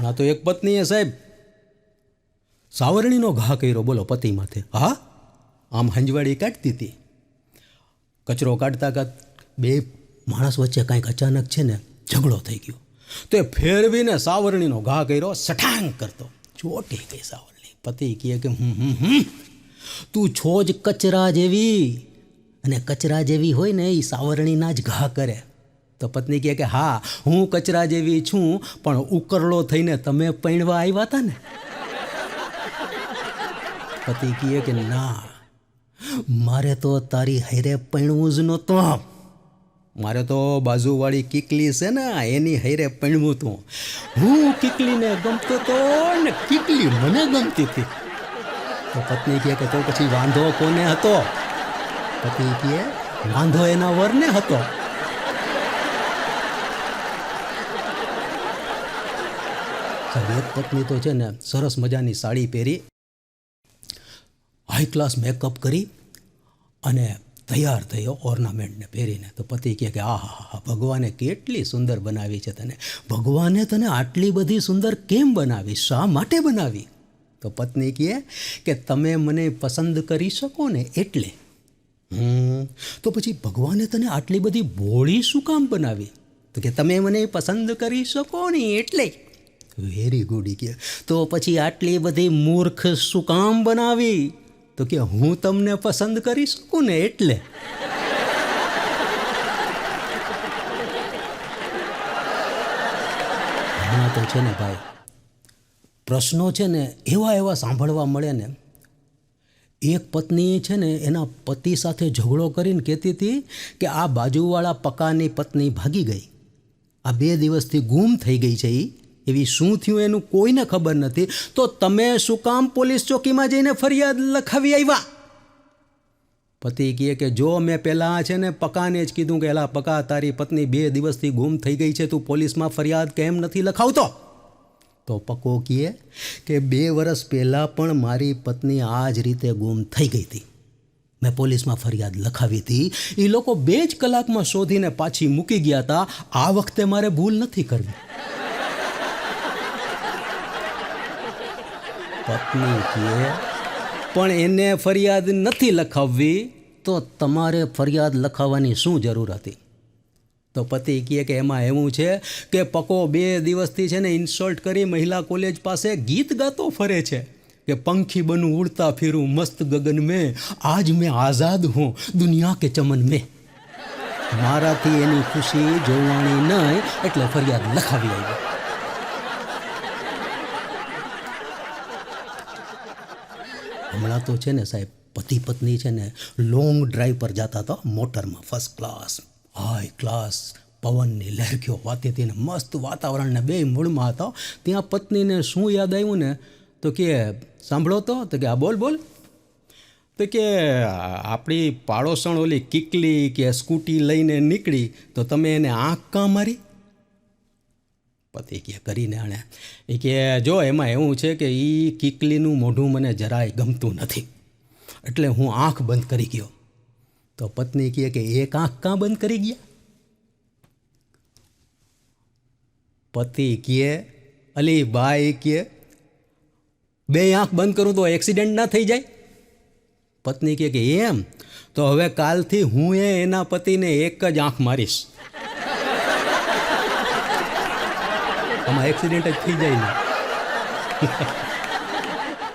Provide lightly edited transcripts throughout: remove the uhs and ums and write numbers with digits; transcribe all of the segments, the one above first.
હમણાં તો એક પત્નીએ સાહેબ સાવરણીનો ઘા કર્યો, બોલો, પતિ માથે. હા, આમ હંજવાડી કાઢતી હતી. કચરો કાઢતા બે માણસ વચ્ચે કાંઈક અચાનક છે ને ઝઘડો થઈ ગયો, તો એ ફેરવીને સાવરણીનો ઘા કર્યો, સઠાંગ કરતો. ચોટી ગઈ સાવરણી. પતિ કહે કે તું છો જ કચરા જેવી, અને કચરા જેવી હોય ને એ સાવરણીના જ ઘા કરે. તો પત્ની કહે કે હા, હું કચરા જેવી છું, પણ ઉકરડો થઈને તમે પૈણવા આવ્યા હતા ને. પતિ કહે કે ના, મારે તો તારી હારે પૈણવું જ નહોતું, મારે તો બાજુવાળી કીકલી છે ને એની હારે પૈણવું હતું. હું કીકલીને ગમતો તો ને કીકલી મને ગમતી હતી. તો પત્ની કહે કે તો પછી વાંધો કોને હતો? પતિ કહે વાંધો એના વરને હતો. એક પત્ની તો છે ને સરસ મજાની સાડી પહેરી, હાઈ ક્લાસ મેકઅપ કરી અને તૈયાર થયો ઓર્નામેન્ટને પહેરીને. તો પતિ કહે કે આ હા, ભગવાને કેટલી સુંદર બનાવી છે તને, ભગવાને તને આટલી બધી સુંદર કેમ બનાવી, શા માટે બનાવી? તો પત્ની કહે કે તમે મને પસંદ કરી શકો ને એટલે. તો પછી ભગવાને તને આટલી બધી ભોળી શું કામ બનાવી? તો કે તમે મને પસંદ કરી શકો ને એટલે. Very good. કે તો પછી આટલી બધી મૂર્ખ શું કામ બનાવી? તો કે હું તમને પસંદ કરી શકું ને એટલે. હમણાં તો છે ને ભાઈ, પ્રશ્નો છે ને એવા સાંભળવા મળે ને. એક પત્ની છે ને એના પતિ સાથે ઝઘડો કરીને કહેતી હતી કે આ બાજુવાળા પકાની પત્ની ભાગી ગઈ, આ 2 દિવસથી ગુમ થઈ ગઈ છે, એવી શું થયું એનું કોઈને ખબર નથી, તો તમે શું કામ પોલીસ ચોકીમાં જઈને ફરિયાદ લખાવી આવ્યા? પતિ કહે કે જો મેં પહેલાં છે ને પકાને જ કીધું કે એલા પકા, તારી પત્ની 2 દિવસથી ગુમ થઈ ગઈ છે, તું પોલીસમાં ફરિયાદ કેમ નથી લખાવતો? તો પકો કહે કે 2 વર્ષ પહેલાં પણ મારી પત્ની આ જ રીતે ગુમ થઈ ગઈ હતી, મેં પોલીસમાં ફરિયાદ લખાવી હતી, એ લોકો 2 જ કલાકમાં શોધીને પાછી મૂકી ગયા હતા, આ વખતે મારે ભૂલ નથી કરવી. પત્ની કહે પણ એને ફરિયાદ નથી લખાવવી, તો તમારે ફરિયાદ લખાવવાની શું જરૂર હતી? તો પતિ કહે કે એમાં એવું છે કે પકો 2 દિવસથી છે ને ઇન્સલ્ટ કરી મહિલા કોલેજ પાસે ગીત ગાતો ફરે છે કે પંખી બનું ઉડતા ફિરું મસ્ત ગગન મેં, આજ મેં આઝાદ હું દુનિયા કે ચમન મેં. મારાથી એની ખુશી જોવાની નહીં એટલે ફરિયાદ લખાવી આવી. હમણાં તો છે ને સાહેબ, પતિ પત્ની છે ને લોંગ ડ્રાઈવ પર જતા હતા, મોટરમાં ફર્સ્ટ ક્લાસ, હાઈ ક્લાસ, પવનની લહેરખીઓ વાતી હતી ને મસ્ત વાતાવરણને 2 મૂળમાં હતા. ત્યાં પત્નીને શું યાદ આવ્યું ને, તો કે સાંભળો તો કે આ બોલ બોલ. તો કે આપણી પાડોશણ ઓલી કીકલી કે સ્કૂટી લઈને નીકળી તો તમે એને આંખ કાં મારી? પતિ કે કરીને આણે એ કે જો એમાં એવું છે કે એ કીકલીનું મોઢું મને જરાય ગમતું નથી, એટલે હું આંખ બંધ કરી ગયો. તો પત્ની કહે કે એક આંખ કાં બંધ કરી ગયા? પતિ કહે અલી બાઈ કે 2 આંખ બંધ કરું તો એક્સિડન્ટ ના થઈ જાય? પત્ની કહે કે એમ, તો હવે કાલથી હું એના પતિને એક જ આંખ મારીશ, આમાં એક્સિડન્ટ જ થઈ જાય ને.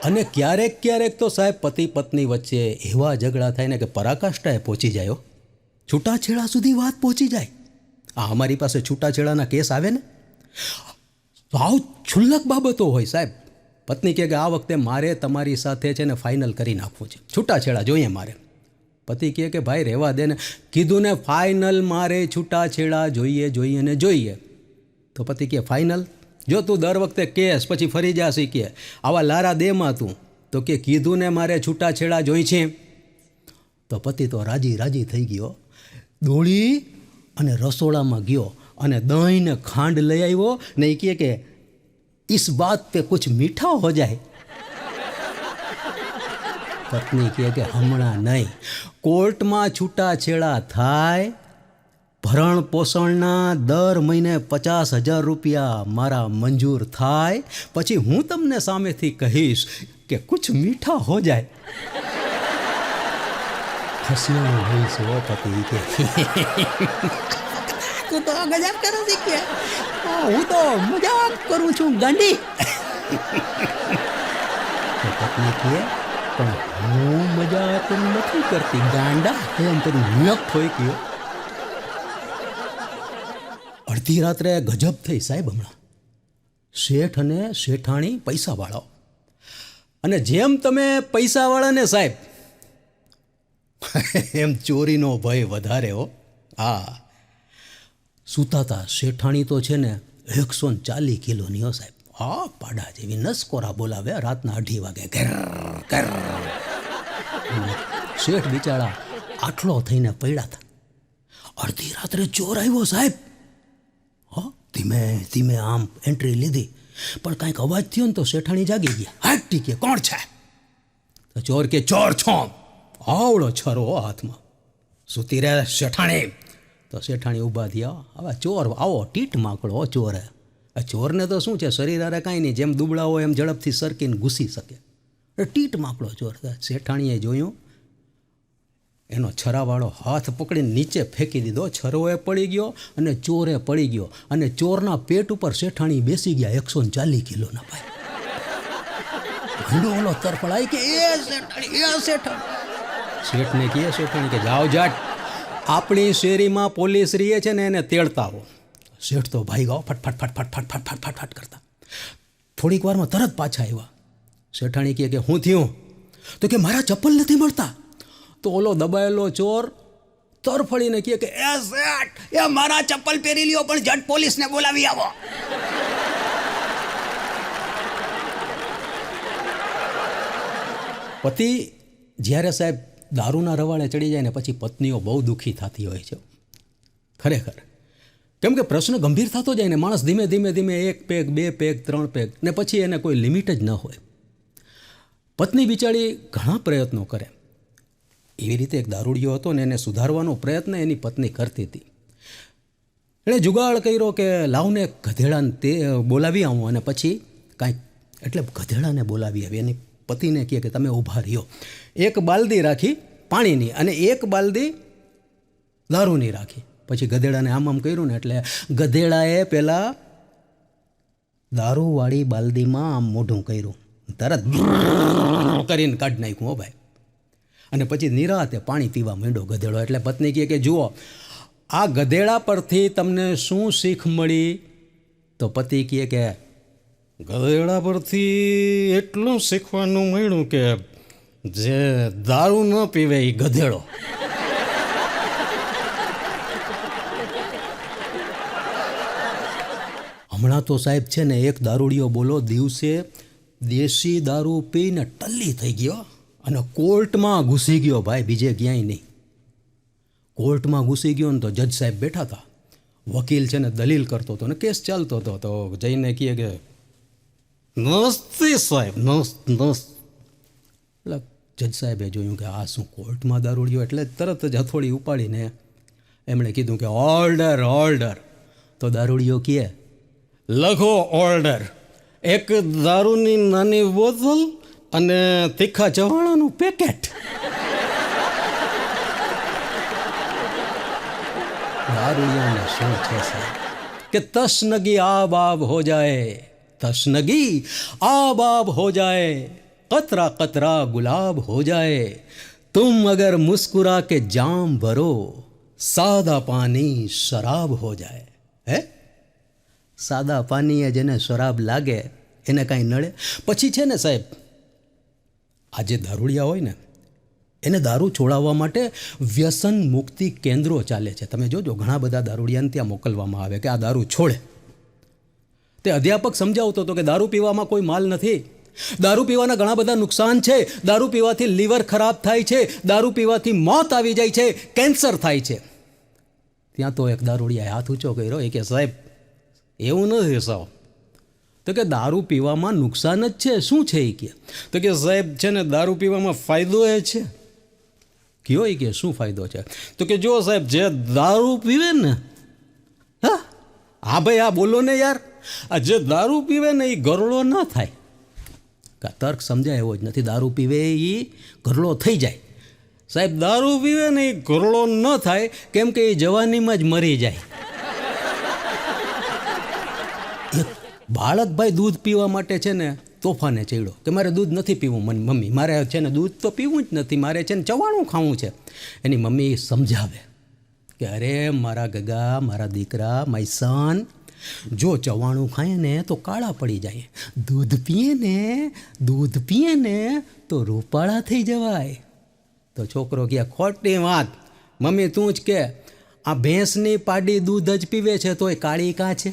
અને ક્યારેક તો સાહેબ પતિ પત્ની વચ્ચે એવા ઝઘડા થાય ને કે પરાકાષ્ઠાએ પહોંચી જાય, છૂટાછેડા સુધી વાત પહોંચી જાય. આ અમારી પાસે છૂટાછેડાના કેસ આવે ને, સાવ છુલ્લક બાબતો હોય સાહેબ. પત્ની કહે કે આ વખતે મારે તમારી સાથે છે ને ફાઇનલ કરી નાખવું છે, છૂટાછેડા જોઈએ મારે. પતિ કહે કે ભાઈ રહેવા દે ને, કીધું ને ફાઇનલ મારે છૂટાછેડા જોઈએ ને જોઈએ. તો પતિ કહે ફાઇનલ? જો તું દર વખતે કેસ પછી ફરી જા શીખે, આવા લારા દેમાં તું. તો કે કીધું ને મારે છૂટાછેડા જોઈ છે. તો પતિ તો રાજી થઈ ગયો, દોડી અને રસોડામાં ગયો અને દહીં ને ખાંડ લઈ આવ્યો ને એ કહે કે इस बात पे कुछ मीठा हो जाए. પત્ની કહે કે હમણાં નહીં, કોર્ટમાં છૂટાછેડા થાય ભરણ પોષણના દર મહિને 50,000 રૂપિયા મારા મંજૂર થાય પછી હું તમને સામેથી કહીશ કે કુછ મીઠા હો જાય. હસવાનું હોઈશ ઓ પતિ કે તું તો ગજબ કરો છે કે હું તો મજાક કરું છું ગાંડી. પત્ની કહે પણ હું મજાક નથી કરતી ગાંડા, એમ કરી નખ હોય ગયો. અડધી રાત્રે ગજબ થઈ સાહેબ. હમણાં શેઠ અને શેઠાણી પૈસાવાળો, અને જેમ તમે પૈસાવાળાને સાહેબ એમ ચોરીનો ભય વધારે હો. હા, સૂતાતા શેઠાણી તો છે ને 140 કિલોની હો સાહેબ. હા, પાડા જેવી નસકોરા બોલાવે રાતના 2:30 વાગે ઘર ઘર. શેઠ બિચારા આટલો થઈને પડ્યા હતા. અડધી રાત્રે ચોર આવ્યો સાહેબ. હા, ધીમે ધીમે આમ એન્ટ્રી લીધી, પણ કાંઈક અવાજ થયો ને તો શેઠાણી જાગી ગયા. હાટ ટીકે કોણ છે? તો ચોર કે ચોર છો. આવડો છરો હાથમાં. સૂતી રહે શેઠાણી. તો શેઠાણી ઊભા થયા. હવે ચોર આવો ટીટ માકડો ચોર. ચોરને તો શું છે, શરીર આરે કાંઈ નહીં, જેમ દુબળા હોય એમ ઝડપથી સરકીને ઘૂસી શકે. ટીટ માકડો ચોર. શેઠાણીએ જોયું, એનો છરાવાળો હાથ પકડીને નીચે ફેંકી દીધો. છરોએ પડી ગયો અને ચોરે પડી ગયો, અને ચોરના પેટ ઉપર શેઠાણી બેસી ગયા 140 કિલોના ભાઈ. ભંડો ઓલો તરફડાય કે એ શેઠાણી, એ શેઠાણી. શેઠને કહે શેઠાણી કે જાઓ જાટ, આપણી શેરીમાં પોલીસ રીએ છે ને એને તેડતા હો. શેઠ તો ભાઈ ગાઓ ફટફટ ફટફટ ફટફટ ફટફટ ફટ કરતા. થોડીક વારમાં તરત પાછા આવ્યા. શેઠાણી કહે કે હું થયું? તો કે મારા ચપ્પલ નથી મળતા. તો ઓલો દબાયેલો ચોર તરફડીને કહે કે એ શેઠ, એ મારા ચપ્પલ પહેરી લ્યો પણ જટ પોલીસને બોલાવી આવો. પતિ જ્યારે સાહેબ દારૂના રવાડે ચડી જાય ને પછી પત્નીઓ બહુ દુઃખી થતી હોય છે ખરેખર. કેમ કે પ્રશ્ન ગંભીર થતો જાય ને, માણસ ધીમે ધીમે ધીમે 1 પેગ 2 પેગ 3 પેગ ને પછી એને કોઈ લિમિટ જ ન હોય. પત્ની બિચારી ઘણા પ્રયત્નો કરે. એવી રીતે એક દારૂડિયો હતો ને એને સુધારવાનો પ્રયત્ન એની પત્ની કરતી હતી. એણે જુગાડ કર્યો કે લાવને ગધેડાને તે બોલાવી આવું, અને પછી કાંઈક એટલે ગધેડાને બોલાવી આવી. એની પતિને કહે કે તમે ઊભા રહ્યો. એક બાલદી રાખી પાણીની અને એક બાલદી દારૂની રાખી. પછી ગધેડાને આમ આમ કર્યું ને એટલે ગધેડાએ પેલા દારૂવાળી બાલદીમાં આમ મોઢું કર્યું, તરત કરીને કાઢી નાખ્યું હો ભાઈ. અને પછી નિરાતે પાણી પીવા માંડ્યો ગધેડો. એટલે પત્ની કહે કે જુઓ, આ ગધેડા પરથી તમને શું શીખ મળી? તો પતિ કહે કે ગધેડા પરથી એટલું શીખવાનું મળ્યું કે જે દારૂ ન પીવે એ ગધેડો. હમણાં તો સાહેબ છે ને એક દારૂડિયો બોલો દિવસે દેશી દારૂ પીને ટલ્લી થઈ ગયો અને કોર્ટમાં ઘૂસી ગયો ભાઈ, બીજે ક્યાંય નહીં. કોર્ટમાં ઘૂસી ગયો ને તો જજ સાહેબ બેઠા હતા. વકીલ છે ને દલીલ કરતો હતો ને કેસ ચાલતો હતો. તો જઈને કહે કે નસ્તી સાહેબ નસ્ત. એટલે જજ સાહેબે જોયું કે આ શું કોર્ટમાં દારૂડિયો, એટલે તરત જ હથોડી ઉપાડીને એમણે કીધું કે ઓર્ડર ઓર્ડર. તો દારૂડિયો કહે લખો ઓર્ડર, એક દારૂની નાની બોતલ અને તીખા ચવાણાનું પેકેટ. દારૂડિયાને શું છે સાહેબ કે તશનગી આબ આબ હો જાય, તશનગી આબ આબ હો જાય, કતરા કતરા ગુલાબ હો જાય, तुम अगर मुस्कुरा के जाम भरो, सादा पानी शराब हो जाए. હે, સાદા પાણીએ જેને શરાબ લાગે એને કાંઈ નડે? પછી છે ને સાહેબ, આ જે દારૂડિયા હોય ને એને દારૂ છોડાવવા માટે વ્યસન મુક્તિ કેન્દ્રો ચાલે છે. તમે જોજો ઘણા બધા દારૂડિયાને ત્યાં મોકલવામાં આવે કે આ દારૂ છોડે. તે અધ્યાપક સમજાવતો હતો કે દારૂ પીવામાં કોઈ માલ નથી, દારૂ પીવાના ઘણા બધા નુકસાન છે, દારૂ પીવાથી લીવર ખરાબ થાય છે, દારૂ પીવાથી મોત આવી જાય છે, કેન્સર થાય છે. ત્યાં તો એક દારૂડિયાએ હાથ ઊંચો કર્યો, એ કે સાહેબ એવું નથી સાવ. તો કે દારૂ પીવામાં નુકસાન જ છે, શું છે એ કે? તો કે સાહેબ છે ને દારૂ પીવામાં ફાયદો એ છે કયો એ કે શું ફાયદો છે? તો કે જો સાહેબ, જે દારૂ પીવે ને, હા ભાઈ, આ બોલો ને યાર, આ જે દારૂ પીવે ને એ ગરડો ન થાય. તર્ક સમજાય એવો જ નથી. દારૂ પીવે એ ગરડો થઈ જાય. સાહેબ, દારૂ પીવે ને એ ગરડો ન થાય, કેમ કે એ જવાનીમાં જ મરી જાય. એક બાળક ભાઈ દૂધ પીવા માટે છે ને તોફાને ચડ્યો કે મારે દૂધ નથી પીવું, મમ્મી મારે છે ને દૂધ તો પીવું જ નથી, મારે છે ને ચવાણું ખાવું છે. એની મમ્મી સમજાવે કે અરે મારા ગગા, મારા દીકરા, માય સન, જો ચવાણું ખાય ને તો કાળા પડી જાય, દૂધ પીએ ને તો રૂપાળા થઈ જવાય. તો છોકરો કહે ખોટી વાત, મમ્મી તું જ કે આ ભેંસની પાડી દૂધ જ પીવે છે તોય કાળી કાં છે?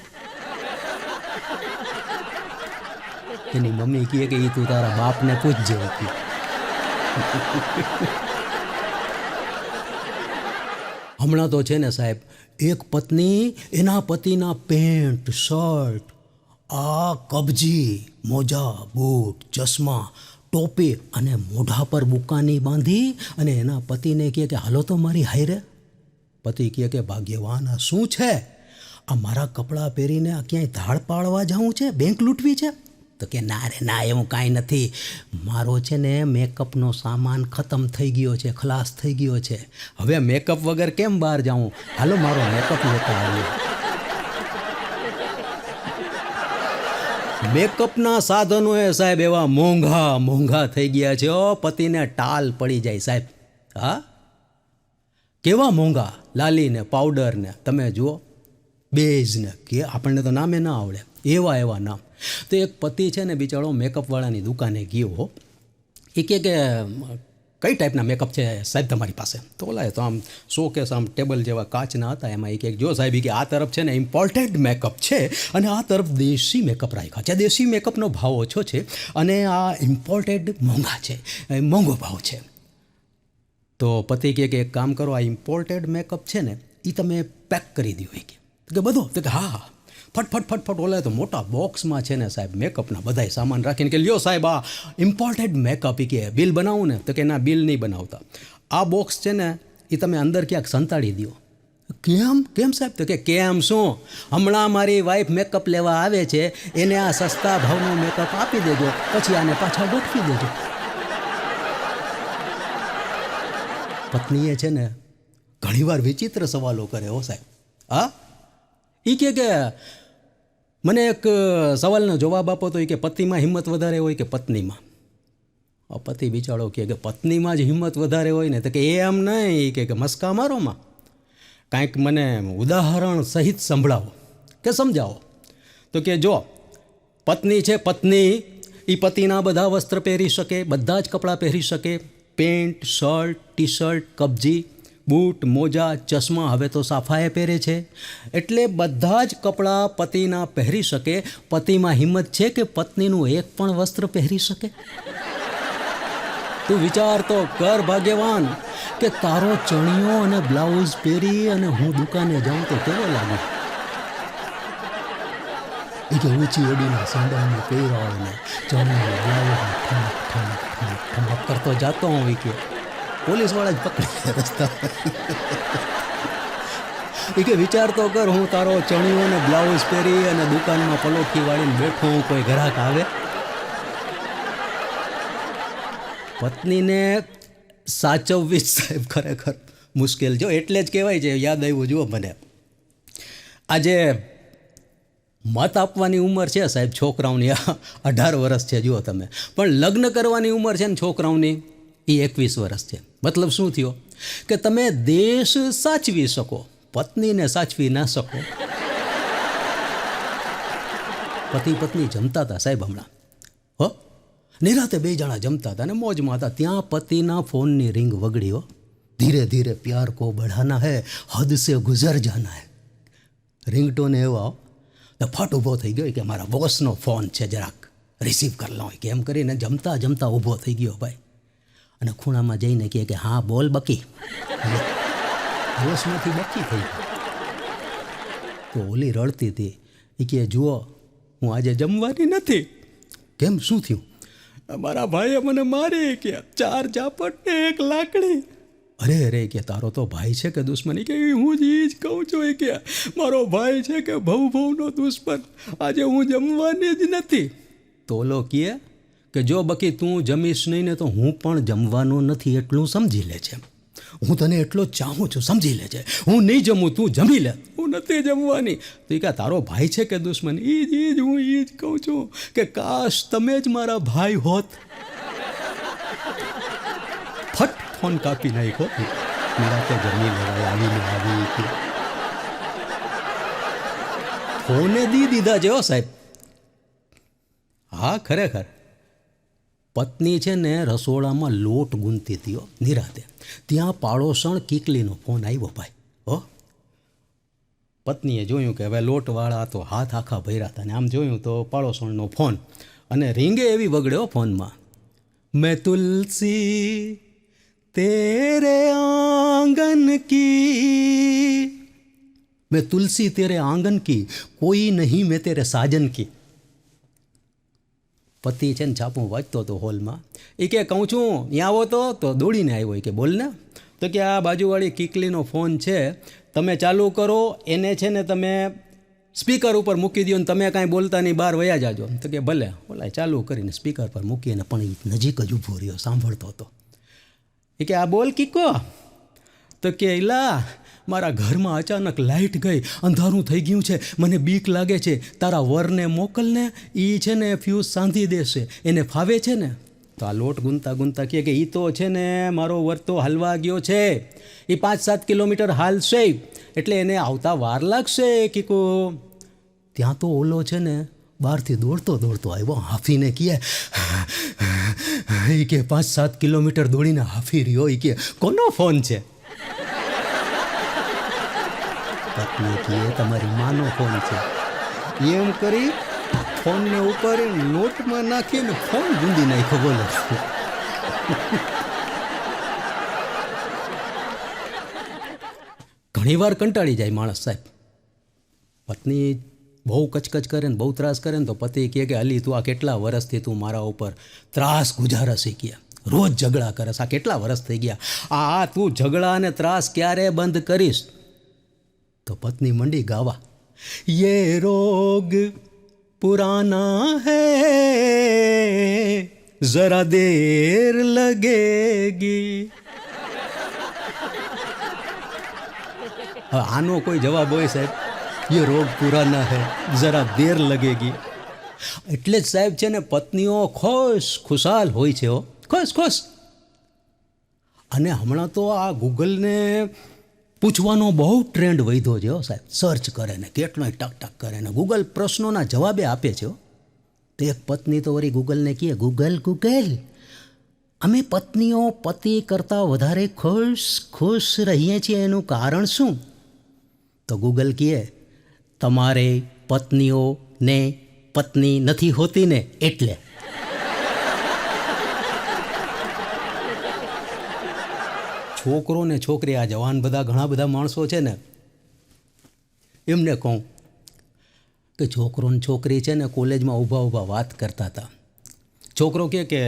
એની મમ્મી કહે કે એ તું તારા બાપને પૂછજે. હમણાં તો છે ને સાહેબ, એક પત્ની એના પતિના પેન્ટ, શર્ટ, આ કબજી, મોજા, બૂટ, ચશ્મા, ટોપી અને મોઢા પર બુકાની બાંધી અને એના પતિને કહે કે હાલો તો મારી હાયરે. પતિ કહે કે ભાગ્યવાન, આ શું છે? આ મારા કપડાં પહેરીને આ ક્યાંય ધાડ પાડવા જવું છે? બેંક લૂંટવી છે? તો કે ના રે ના, એવું કાંઈ નથી, મારો છે ને મેકઅપનો સામાન ખતમ થઈ ગયો છે, ખલાસ થઈ ગયો છે, હવે મેકઅપ વગર કેમ બહાર જાઉં, હાલો મારો મેકઅપ લેતા આવ્યો. મેકઅપના સાધનો એ સાહેબ એવા મોંઘા થઈ ગયા છે. પતિને ટાલ પડી જાય સાહેબ. હા, કેવા મોંઘા, લાલીને, પાવડરને તમે જુઓ, બેઝને, કે આપણને તો નામે ના આવડે એવા નામ. તો એક પતિ છે ને બિચારો મેકઅપવાળાની દુકાને ગયો. એ કહે કે કઈ ટાઈપના મેકઅપ છે સાહેબ તમારી પાસે? તો ઓલા તો આમ શોકેસ, આમ ટેબલ જેવા કાચના હતા, એમાં એ કહે જો સાહેબ, કે આ તરફ છે ને ઇમ્પોર્ટેડ મેકઅપ છે અને આ તરફ દેશી મેકઅપ રાખ્યા છે. દેશી મેકઅપનો ભાવ ઓછો છે અને આ ઇમ્પોર્ટેડ મોંઘા છે, મોંઘો ભાવ છે. તો પતિ કહે કે એક કામ કરો, આ ઇમ્પોર્ટેડ મેકઅપ છે ને એ તમે પેક કરી દો. કે બધો? તો કે હા, ફટ ઓલા તો મોટા બોક્સમાં છે ને સાહેબ મેકઅપના બધાય સામાન રાખીને કે લ્યો સાહેબ, આ ઇમ્પોર્ટેડ મેકઅપ. એ કે બિલ બનાવું ને? તો કે ના, બિલ નહીં બનાવતા, આ બોક્સ છે ને એ તમે અંદર ક્યાંક સંતાડી દો. કેમ સાહેબ? તો કે કેમ શું, હમણાં મારી વાઈફ મેકઅપ લેવા આવે છે, એને આ સસ્તા ભાવનો મેકઅપ આપી દેજો, પછી આને પાછા ગોઠવી દેજો. પત્નીએ છે ને ઘણીવાર વિચિત્ર સવાલો કરે હો સાહેબ. હા, એ કે મને એક સવાલનો જવાબ આપો તો. એ કે પતિમાં હિંમત વધારે હોય કે પત્નીમાં? પતિ બિચારો કહે કે પત્નીમાં જ હિંમત વધારે હોય ને. તો કે એમ નહીં, કે મસ્કા મારોમાં કાંઈક મને ઉદાહરણ સહિત સંભળાવો કે સમજાવો. તો કે જો પત્ની છે, પત્ની એ પતિના બધા વસ્ત્ર પહેરી શકે, બધા જ કપડાં પહેરી શકે, પેન્ટ, શર્ટ, ટી શર્ટ, કબજી, બૂટ, મોજા, ચશ્મા, હવે તો સાફાએ પહેરે છે, એટલે બધા જ કપડાં પતિના પહેરી શકે. પતિમાં હિંમત છે કે પત્નીનું એક પણ વસ્ત્ર પહેરી શકે? તું વિચાર તો કર ભાગ્યવાન, કે તારો ચણિયો અને બ્લાઉઝ પહેરી અને હું દુકાને જાઉં તો કેવો લાગે? એ કે ઊંચી એડીના સેન્ડલને પહેર્યા હોય ને ચણિયો બ્લાઉઝ ઠમક કરતો જાતો હું. એ કે પોલીસવાળા જ પકડી રસ્તા. એ કે વિચાર તો કર, હું તારો ચણિયો અને બ્લાઉઝ પહેરી અને દુકાનમાં પલોઠી વાળીને બેઠો હું, કોઈ ગ્રાહક આવે? પત્નીને સાચવવી જ સાહેબ ખરેખર મુશ્કેલ. જો એટલે જ કહેવાય છે, યાદ આવ્યું જુઓ મને, આજે મત આપવાની ઉંમર છે સાહેબ છોકરાઓની 18 વર્ષ છે જુઓ તમે, પણ લગ્ન કરવાની ઉંમર છે ને છોકરાઓની એ 21 વર્ષ છે. મતલબ શું થયો કે તમે દેશ સાચવી શકો, પત્નીને સાચવી ના શકો. પતિ પત્ની જમતા હતા સાહેબ હમણાં, હો, નિરાતે 2 જણા જમતા હતા ને મોજમાં હતા. ત્યાં પતિના ફોનની રિંગ વગડી. હો, ધીરે ધીરે પ્યાર કો બઢાના હૈ, હદ સે ગુજર જાના હૈ. રિંગટોન એવા તો ફટ ઊભો થઈ ગયો કે મારા બોસનો ફોન છે, જરાક રિસીવ કરી લો. કે એમ કરીને જમતા જમતા ઊભો થઈ ગયો ભાઈ, અને ખૂણામાં જઈને કહે કે હા બોલ બકી. બોસમાંથી બકી થઈ ગઈ. તો ઓલી રડતી હતી. એ કહે જુઓ, હું આજે જમવાની નથી. કેમ, શું થયું? મારા ભાઈએ મને મારી કે 4 ઝાપટ ને 1 લાકડી. અરે અરે કે તારો તો ભાઈ છે કે દુશ્મની? કે હું જ ઈ જ કહું છું એ કે મારો ભાઈ છે કે ભવનો દુશ્મન, આજે હું જમવાની જ નથી. તો ઓલો કહે કે જો બકી તું જમીશ નહીં ને તો હું પણ જમવાનો નથી, એટલું સમજી લે છે. હું તને એટલો જ ચાહું છું, સમજી લે છે. હું નહીં જમું, તું જમી લે, હું નથી જમવાની. તો એ કે તારો ભાઈ છે કે દુશ્મન? હું એ જ કહું છું કે કાશ તમે જ મારા ભાઈ હોત. ફટ ફોન કાપી નાખ્યો. નિરાતે જમી લેવાય, આવી ફોને દીધા છે હો સાહેબ. હા ખરેખર પત્ની છે ને રસોડામાં લોટ ગૂંથતી હતી નિરાતે, ત્યાં પાડોશણ કીકલીનો ફોન આવ્યો ભાઈ. હો પત્નીએ જોયું કે હવે લોટવાળા તો હાથ આખા ભર્યા હતા, ને આમ જોયું તો પાડોશણનો ફોન, અને રીંગે એવી વગડ્યો ફોનમાં, મેં તુલસી તેરે આંગન કી, મેં તુલસી તેરે આંગન કી, કોઈ નહીં મેં તેરે સાજન કી. પતિ છે ને છાપું વાંચતો હતો હોલમાં. એ કે કહું છું ત્યાં આવો તો દોડીને આવ્યો. કે બોલ ને. તો કે આ બાજુવાળી કીકલીનો ફોન છે, તમે ચાલુ કરો, એને છે ને તમે સ્પીકર ઉપર મૂકી દો ને તમે કાંઈ બોલતા નહીં, બહાર વયા જાજો. તો કે ભલે. ઓલા ચાલુ કરીને સ્પીકર પર મૂકીને પણ એ નજીક જ ઊભો રહ્યો, સાંભળતો હતો. એ કે આ બોલ કીકો. તો કે એલા મારા ઘરમાં અચાનક લાઇટ ગઈ, અંધારું થઈ ગયું છે, મને બીક લાગે છે, તારા વરને મોકલને, એ છે ને ફ્યુઝ સાંધી દેશે, એને ફાવે છે ને. તો આ લોટ ગુંતા કહે કે એ તો છે ને મારો વર તો હલવા ગયો છે, એ 5-7 કિલોમીટર હાલશે, એટલે એને આવતા વાર લાગશે કીકો. ત્યાં તો ઓલો છે ને બહારથી દોડતો આવ્યો, હાફીને કહે એ કે 5-7 કિલોમીટર દોડીને હાફી રહ્યો. એ કે કોનો ફોન છે? પત્ની કહે તમારી માનો ફોન છે. એમ કરી ફોનને ઉપર લોટમાં નાખીને ફોન ગુંદી નાખ્યો. બોલો ઘણી વાર કંટાળી જાય માણસ સાહેબ. પત્ની બહુ કચકચ કરે ને બહુ ત્રાસ કરે ને તો પતિ કહે કે અલી તું આ કેટલા વર્ષથી તું મારા ઉપર ત્રાસ ગુજારા શીખ્યા, રોજ ઝઘડા કરસ, આ કેટલા વર્ષ થઈ ગયા, આ તું ઝઘડા અને ત્રાસ ક્યારે બંધ કરીશ? તો પત્ની મંડી ગાવા, યે રોગ પુરાના હૈ જરા દેર લગેગી. હવે આનો કોઈ જવાબ હોય સાહેબ? યે રોગ પુરાના હૈ જરા દેર લગેગી. એટલે જ સાહેબ છે ને પત્નીઓ ખુશાલ હોય છે, ખુશ. અને હમણાં તો આ ગૂગલને પૂછવાનો બહુ ટ્રેન્ડ વધ્યો છે સાહેબ. સર્ચ કરે ને કેટલોય ટક કરે ને ગૂગલ પ્રશ્નોના જવાબે આપે છે. તો એક પત્ની તો વળી ગૂગલને કહે, ગૂગલ અમે પત્નીઓ પતિ કરતાં વધારે ખુશ રહીએ છીએ, એનું કારણ શું? તો ગૂગલ કહે તમારે પત્નીઓને પત્ની નથી હોતી ને એટલે. છોકરો ને છોકરી, આ જવાન બધા ઘણા બધા માણસો છે ને, એમને કહું કે છોકરો ને છોકરી છે ને કોલેજમાં ઊભા વાત કરતા હતા. છોકરો કહે કે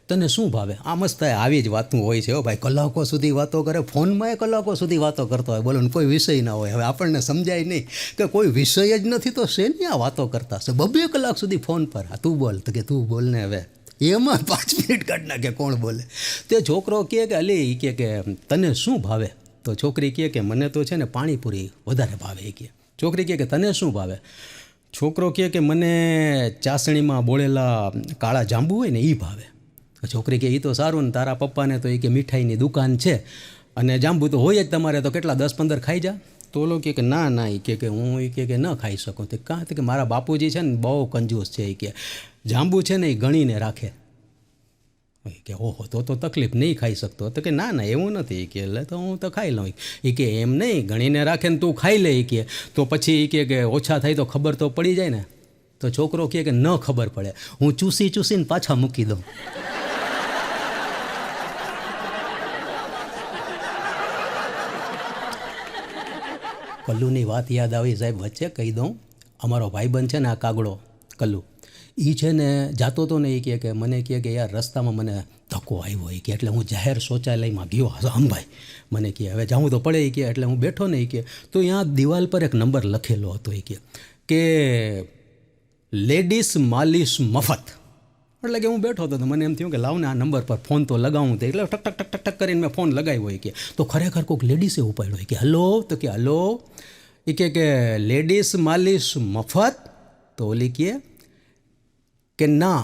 તને શું ભાવે? આ મસ્ત આવી જ વાતું હોય છે ભાઈ, કલાકો સુધી વાતો કરે, ફોનમાં કલાકો સુધી વાતો કરતો હોય. બોલો ને કોઈ વિષય ના હોય. હવે આપણને સમજાય નહીં કે કોઈ વિષય જ નથી તો શેની આ વાતો કરતા હશે? 2 કલાક સુધી ફોન પર, હા તું બોલ. તો કે તું બોલ ને. હવે એમાં 5 મિનિટ કાઢ નાખે, કોણ બોલે? તે છોકરો કહે કે અલી કે તને શું ભાવે? તો છોકરી કહે કે મને તો છે ને પાણીપુરી વધારે ભાવે. એ કહે. છોકરી કહે કે તને શું ભાવે? છોકરો કહે કે મને ચાસણીમાં બોળેલા કાળા જાંબુ હોય ને એ ભાવે. છોકરી કે એ તો સારું ને, તારા પપ્પાને તો એ કે મીઠાઈની દુકાન છે અને જાંબુ તો હોય જ તમારે, તો કેટલા 10-15 ખાઈ જા. તો ઓલો કહે કે ના એ કે હું એ કે ન ખાઈ શકું. તો કાં કે મારા બાપુજી છે ને બહુ કંજૂસ છે. એ કે જાંબુ છે ને એ ગણીને રાખે. કે ઓહો તો તકલીફ, નહીં ખાઈ શકતો. તો કે ના એવું નથી. કે એટલે તો હું તો ખાઈ લઉં. એ કે એમ નહીં, ગણીને રાખે ને તું ખાઈ લે. એ કે તો પછી એ કે ઓછા થાય તો ખબર તો પડી જાય ને. તો છોકરો કહે કે ન ખબર પડે, હું ચૂસીને પાછા મૂકી દઉં. કલ્લુની વાત યાદ આવી સાહેબ, વચ્ચે કહી દઉં. અમારો ભાઈબંધ છે ને આ કાગડો કલ્લુ, એ છે ને જાતો તો ને, એ કહે કે મને કહે કે યાર રસ્તામાં મને ધક્કો આવ્યો એ કે એટલે હું જાહેર શૌચાલયમાં ગયો અંભાઈ મને કહે હવે જાઉં તો પડે એ કે એટલે હું બેઠો ને એ કે તો ત્યાં દિવાલ પર એક નંબર લખેલો હતો એ કે લેડીઝ માલિશ મફત. એટલે કે હું બેઠો હતો તો મને એમ થયું કે લાવ ને આ નંબર પર ફોન તો લગાવું તો એટલે ટક ટક ટક ટક કરીને મેં ફોન લગાવ્યો એ કે તો ખરેખર કોઈક લેડીઝે ઉપાડ્યો કે હલો તો કે હલો એ કે લેડીઝ માલિશ મફત. તો ઓલી કે ના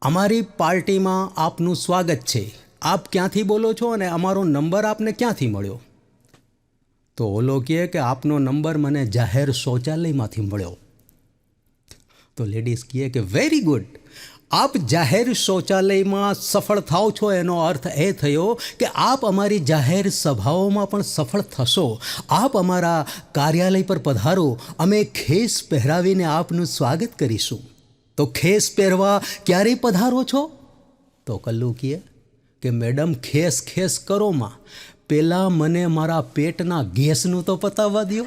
અમારી પાર્ટીમાં આપનું સ્વાગત છે, આપ ક્યાંથી બોલો છો અને અમારો નંબર આપને ક્યાંથી મળ્યો? તો ઓલો કહે કે આપનો નંબર મને જાહેર શૌચાલયમાંથી મળ્યો. તો લેડીઝ કહે કે વેરી ગુડ, આપ જાહેર શૌચાલયમાં સફળ થાવ છો એનો અર્થ એ થયો કે આપ અમારી જાહેર સભાઓમાં પણ સફળ થશો. આપ અમારા કાર્યાલય પર પધારો, અમે ખેસ પહેરાવીને આપનું સ્વાગત કરીશું. તો ખેસ પહેરવા ક્યારેય પધારો છો? તો કલ્લુ કહે કે મેડમ ખેસ ખેસ કરોમાં, પહેલાં મને મારા પેટના ગેસનું તો પતાવવા દો.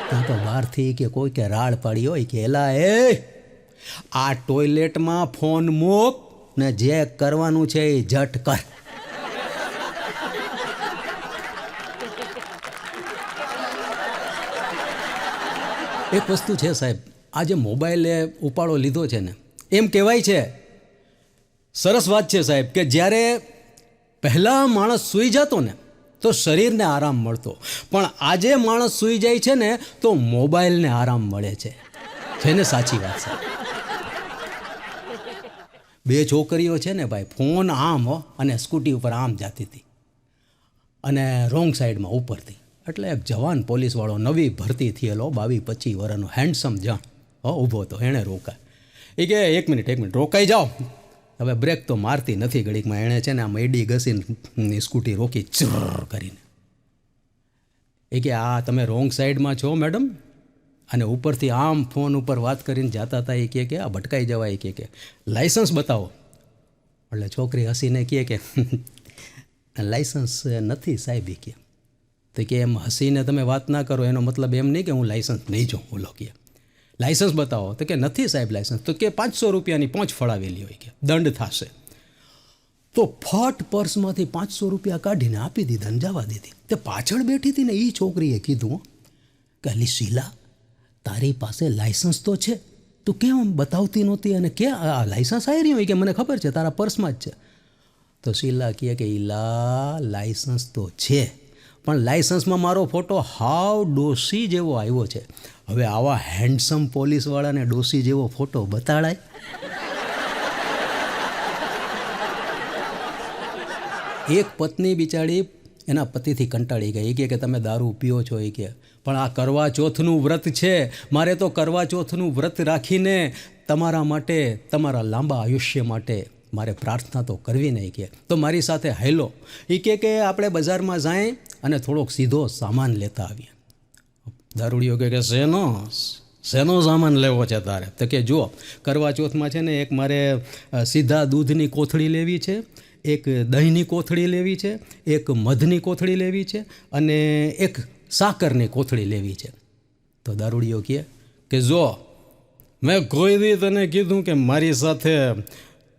ત્યાં તો બહારથી કે કોઈ કે રાડ પાડી હોય કે એલા એ આ ટોયલેટમાં ફોન મૂક ને જે કરવાનું છે એ ઝટ કર. એક વસ્તુ છે સાહેબ, આ જે મોબાઈલે ઉપાડો લીધો છે ને, એમ કહેવાય છે, સરસ વાત છે સાહેબ, કે જ્યારે પહેલાં માણસ સૂઈ જતો ને તો શરીરને આરામ મળતો, પણ આજે માણસ સૂઈ જાય છે ને તો મોબાઈલને આરામ મળે છે. છે ને સાચી વાત છે? બે છોકરીઓ છે ને ભાઈ, ફોન આમ હો અને સ્કૂટી ઉપર આમ જતી હતી અને રોંગ સાઈડમાં ઉપરથી. એટલે એક જવાન પોલીસવાળો નવી ભરતી થયેલો 22-25 વર્ષનો હેન્ડસમ જાણ ઊભો હતો, એણે રોકાય. એ કે એક મિનિટ રોકાઈ જાઓ. હવે બ્રેક તો મારતી નથી ઘડીકમાં, એણે છે ને આમ એડી ઘસીને સ્કૂટી રોકી ચર કરીને. એ કે આ તમે રોંગ સાઈડમાં છો મેડમ, અને ઉપરથી આમ ફોન ઉપર વાત કરીને જતા હતા. એ કે આ ભટકાઈ જવાય. કે લાઇસન્સ બતાવો. એટલે છોકરી હસીને કહે કે લાઇસન્સ નથી સાહેબ. એ તો કે એમ હસીને તમે વાત ના કરો, એનો મતલબ એમ નહીં કે હું લાઇસન્સ નહીં જોઉં. ઓલો કે લાઇસન્સ બતાવો. તો કે નથી સાહેબ લાઇસન્સ. તો કે 500 રૂપિયાની પહોંચ ફળાવેલી હોય, કે દંડ થશે. તો ફટ પર્સમાંથી 500 રૂપિયા કાઢીને આપી દીધા ને જવા દીધી. તે પાછળ બેઠી હતી ને એ છોકરીએ કીધું કે અલી શીલા, તારી પાસે લાઇસન્સ તો છે, તું કેમ બતાવતી નહોતી? અને કે આ લાઇસન્સ આવી રહ્યું હોય કે મને ખબર છે તારા પર્સમાં જ છે. તો શીલા કહે કે ઈલા લાઇસન્સ તો છે, પણ લાઇસન્સમાં મારો ફોટો હાવ ડોસી જેવો આવ્યો છે. હવે આવા હેન્ડસમ પોલીસવાળાને ડોસી જેવો ફોટો બતાડાય? એક પત્ની બિચારી એના પતિથી કંટાળી ગઈ. એ કે તમે દારૂ પીઓ છો. એ કે પણ આ કરવા ચોથનું વ્રત છે, મારે તો કરવા ચોથનું વ્રત રાખીને તમારા માટે, તમારા લાંબા આયુષ્ય માટે મારે પ્રાર્થના તો કરવી નહીં. કે તો મારી સાથે હાલો. એ કે આપણે બજારમાં જાય અને થોડોક સીધો સામાન લેતા આવીએ. દારૂડિયો કે શેનો સામાન લેવો છે તારે? તો કે જુઓ, કરવા ચોથમાં છે ને એક મારે સીધા દૂધની કોથળી લેવી છે, એક દહીંની કોથળી લેવી છે, એક મધની કોથળી લેવી છે અને એક સાકરની કોથળી લેવી છે. તો દારૂડિયો કે જો મેં કોઈ દી તને કીધું કે મારી સાથે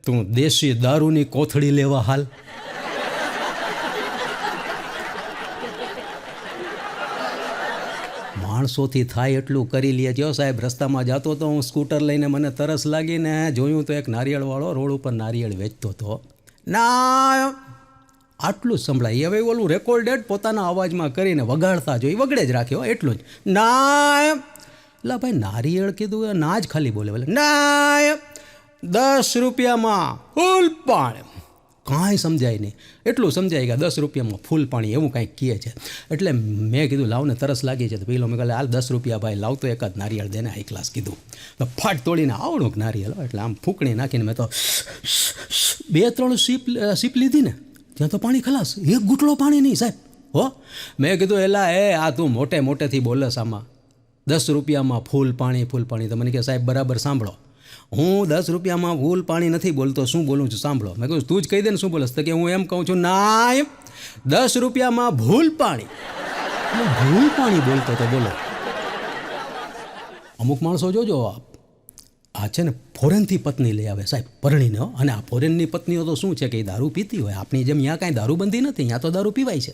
તું દેશી દારૂની કોથળી લેવા હાલ? માણસોથી થાય એટલું કરી લે. જો સાહેબ, રસ્તામાં જતો તો હું સ્કૂટર લઈને, મને તરસ લાગીને જોયું તો એક નારિયેળવાળો રોડ ઉપર નારિયેળ વેચતો હતો. ના આટલું જ સંભળાય. હવે ઓલું રેકોર્ડેડ પોતાના અવાજમાં કરીને વગાડતા જો, એ વગડે જ રાખ્યો એટલું જ. ના એટલે ભાઈ નારિયેળ કીધું ના જ ખાલી બોલે. ના 10 રૂપિયામાં ફૂલ પાણી. કાંઈ સમજાય નહીં. એટલું સમજાય કે 10 રૂપિયામાં ફૂલ પાણી, એવું કાંઈક કહે છે. એટલે મેં કીધું લાવને તરસ લાગી છે. તો પેલો મેં કહે હાલ 10 રૂપિયા ભાઈ લાવતો એકાદ નારિયેળ દેને હાઈ ક્લાસ. કીધું તો ફાટ તોડીને આવડું નારિયેળ. એટલે આમ ફૂંકણી નાખીને મેં તો 2-3 સીપ લીધી ને ત્યાં તો પાણી ખલાસ. એક ઘૂંટડો પાણી નહીં સાહેબ. હો મેં કીધું એલા આ તું મોટેથી બોલસ આમાં 10 રૂપિયામાં ફૂલ પાણી. તો મને કહે સાહેબ બરાબર સાંભળો, હું 10 રૂપિયામાં ફૂલ પાણી નથી બોલતો, શું બોલું છું સાંભળો. મેં કહ્યું તું જ કહી દે ને શું બોલસ? તો કે હું એમ કહું છું ના 10 રૂપિયામાં ભૂલ પાણી. ભૂલ પાણી બોલતો તો બોલો. અમુક માણસો જોજો, આ છે ને ફોરેનથી પત્ની લઈ આવે સાહેબ પરણીને હો. અને આ ફોરેનની પત્નીઓ તો શું છે કે એ દારૂ પીતી હોય, આપણી જેમ અહીંયા કાંઈ દારૂબંધી નથી, અહીંયા તો દારૂ પીવાય છે.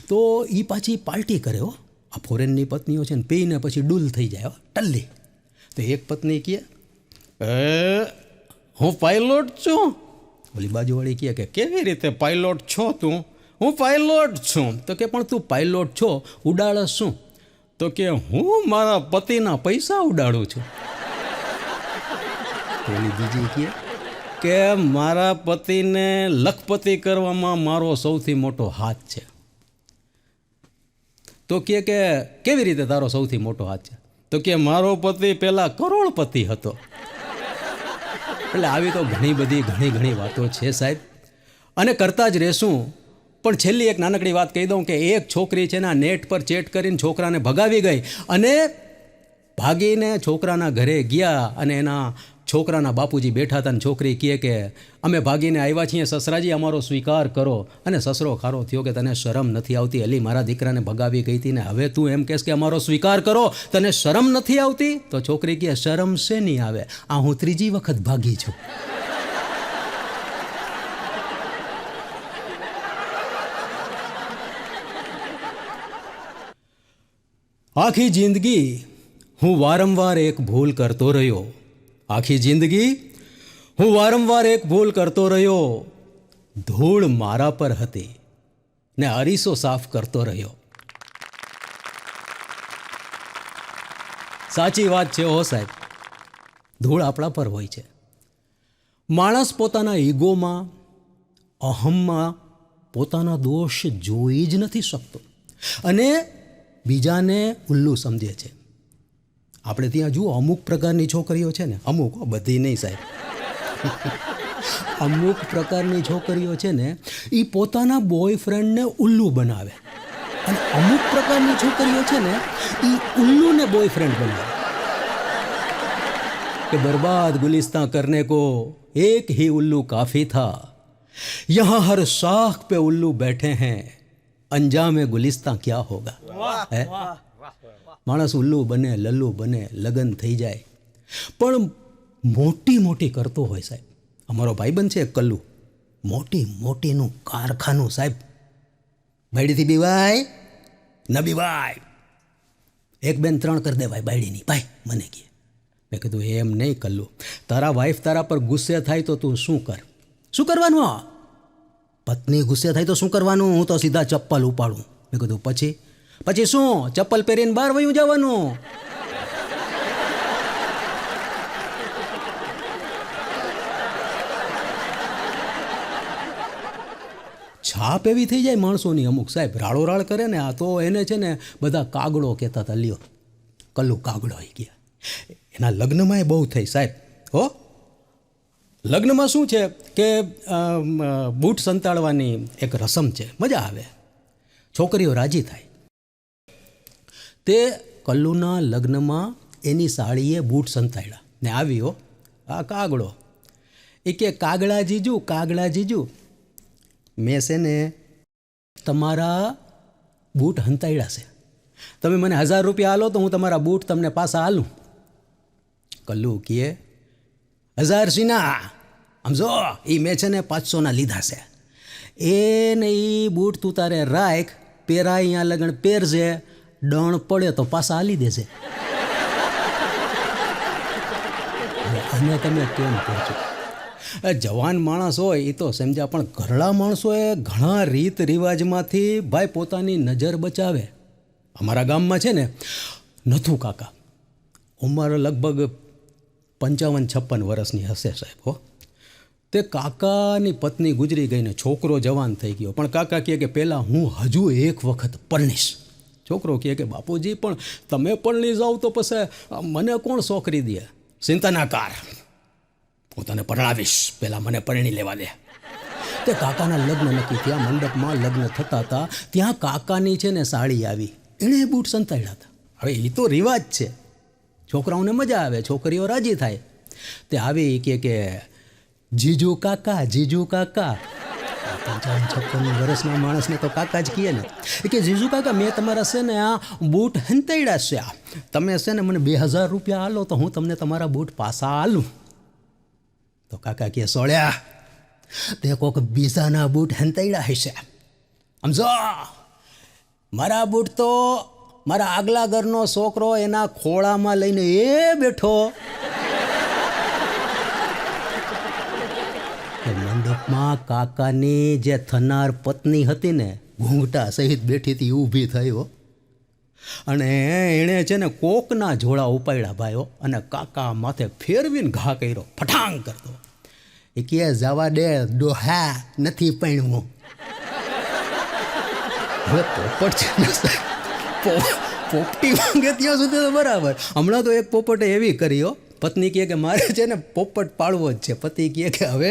તો એ પાછી પાર્ટી કરે હો. આ ફોરેનની પત્નીઓ છે ને પીને પછી ડૂલ થઈ જાય હો, ટલ્લી. તો એક પત્ની કહે હું પાયલોટ છું. ઓલી બાજુવાળી કહે કે કેવી રીતે પાયલોટ છો તું? હું પાયલોટ છું. તો કે પણ તું પાયલોટ છો ઉડાડસ શું? તો કે હું મારા પતિના પૈસા ઉડાડું છું. પેલી બીજી કહે કે મારા પતિને લખપતિ કરવામાં મારો સૌથી મોટો હાથ છે. તો કહે કે કેવી રીતે તારો સૌથી મોટો હાથ છે? તો કે મારો પતિ પહેલાં કરોડપતિ હતો. એટલે આવી તો ઘણી બધી વાતો છે સાહેબ, અને કરતા જ રહેશું. પણ છેલ્લી એક નાનકડી વાત કહી દઉં કે એક છોકરી છે ને આ નેટ પર ચેટ કરીને છોકરાને ભગાવી ગઈ, અને ભાગીને છોકરાના ઘરે ગયા, અને એના છોકરાના બાપુજી બેઠા હતા, અને છોકરી કહે કે અમે ભાગીને આવ્યા છીએ સસરાજી, અમારો સ્વીકાર કરો. અને સસરો ખારો થયો કે તને શરમ નથી આવતી? અલી મારા દીકરાને ભગાવી ગઈ હતી ને હવે તું એમ કહેશ કે અમારો સ્વીકાર કરો, તને શરમ નથી આવતી? તો છોકરી કહે શરમ શેની આવે, આ હું 3જી વખત ભાગી છું. આખી જિંદગી હું વારંવાર એક ભૂલ કરતો રહ્યો. આખી જિંદગી હું વારંવાર એક ભૂલ કરતો રહ્યો. ધૂળ મારા પર હતી ને અરીસો સાફ કરતો રહ્યો. સાચી વાત છે હો સાહેબ, ધૂળ આપણા પર હોય છે. માણસ પોતાના ઈગોમાં, અહમમાં પોતાના દોષ જોઈ જ નથી શકતો, અને બીજાને ઉલ્લુ સમજે છે. આપણે ત્યાં જુઓ અમુક પ્રકારની છોકરીઓ છે ને, અમુક બધી નહીં સાહેબ, અમુક પ્રકારની છોકરીઓ છે ને એ પોતાના બોયફ્રેન્ડને ઉલ્લુ બનાવે, અને અમુક પ્રકારની છોકરીઓ છે ને એ ઉલ્લુને બોયફ્રેન્ડ બનાવે. કે બर्बाद गुलिस्तां करने को एक ही उल्लू काफ़ी था, यहाँ हर शाख पे उल्लू बैठे हैं, अंजामे गुलिस्तां क्या होगा. હે માણસ ઉલ્લુ બને, લલ્લુ બને, લગ્ન થઈ જાય, પણ મોટી કરતો હોય સાહેબ. અમારો ભાઈબંધ છે કલ્લુ, મોટીનું કારખાનું સાહેબ. બાયડીથી બીવાય ન બીવાય, 1 2 3 કરી દેવાય બાયડીની. ભાઈ મને કહે, મેં કીધું એમ નહીં કલ્લુ, તારા વાઈફ તારા પર ગુસ્સે થાય તો તું શું કરવાનું? પત્ની ગુસ્સે થાય તો શું કરવાનું? હું તો સીધા ચપ્પલ ઉપાડું. મેં કીધું પછી શું? ચપ્પલ પહેરીને બહાર વયું જવાનું. છાપ એવી થઈ જાય માણસોની અમુક સાહેબ, રાળો કરે ને. આ તો એને છે ને બધા કાગડો કહેતા હતા. લ્યો કલ્લુ કાગડો આવી ગયા. એના લગ્નમાં એ બહુ થઈ સાહેબ હો. લગ્નમાં શું છે કે બૂટ સંતાડવાની એક રસમ છે, મજા આવે, છોકરીઓ રાજી થાય. તે કલ્લુના લગ્નમાં એની સાળીએ બૂટ સંતાડ્યા ને આવ્યો આ કાગડો. એ કે કાગડા જીજુ મેં છે ને તમારા બૂટ હંતાડ્યા છે, તમે મને 1000 રૂપિયા આલો તો હું તમારા બૂટ તમને પાછા આલું. કલ્લુ કહે 1000 સીના, સમજો એ મેં છે ને 500ના લીધા છે. એ ને એ બૂટ તું તારે રાખ, પહેરાય અહીંયા લગણ પહેરજે, ડણ પડે તો પાછા આલી દેજે. અને તમે કેમ પહોંચો? જવાન માણસ હોય એ તો સમજ્યા, પણ ઘરડા માણસોએ ઘણા રીત રિવાજમાંથી ભાઈ પોતાની નજર બચાવે. અમારા ગામમાં છે ને નથુ કાકા, ઉંમર લગભગ 55-56 વર્ષની હશે સાહેબ હો. તે કાકાની પત્ની ગુજરી ગઈને છોકરો જવાન થઈ ગયો, પણ કાકા કહે કે પહેલાં હું હજુ એક વખત પરણીશ. છોકરો કહે કે બાપુજી પણ તમે પરણી જાઓ તો પછી મને કોણ છોકરી દે? ચિંતા ના કર, હું તને પરણાવીશ, પહેલાં મને પરણી લેવા દે. તે કાકાના લગ્ન નક્કી થયા, મંડપમાં લગ્ન થતા હતા, ત્યાં કાકાની છે ને સાળી આવી, એણે બૂટ સંતાડ્યા હતા. હવે એ તો રિવાજ છે, છોકરાઓને મજા આવે, છોકરીઓ રાજી થાય. તે આવી કે જીજુ કાકા વર્ષના માણસને તો કાકા જ કહીએ ને. એ કે જીજુ કાકા મેં તમારા છે ને આ બૂટ હંતાડ્યા છે, તમે છે ને મને 2000 રૂપિયા આલો તો હું તમને તમારા બૂટ પાછા આલું. તો કાકા કહે સોળ્યા તે કોક બીજાના બૂટ હંતાડ્યા હશે. સમજો મારા બૂટ તો મારા આગલા ઘરનો છોકરો એના ખોળામાં લઈને એ બેઠો. મંડપમાં કાકાની જે થનાર પત્ની હતી ને ઘૂંઘટા સહિત બેઠી હતી ઊભી થયો અને એણે છે ને કોકના જોડા ઉપાડ્યા ભાઈઓ અને કાકા માથે ફેરવીને ઘા કર્યો ફટાંગ કરતો. એ કે જવા દે ડોહા નથી પૈણવું. હવે પોપટ છે ને પોપટી માંગે ત્યાં સુધી તો બરાબર. હમણાં તો એક પોપટે એવી કર્યો, પત્ની કહે કે મારે છે ને પોપટ પાળવો જ છે. પતિ કહે કે હવે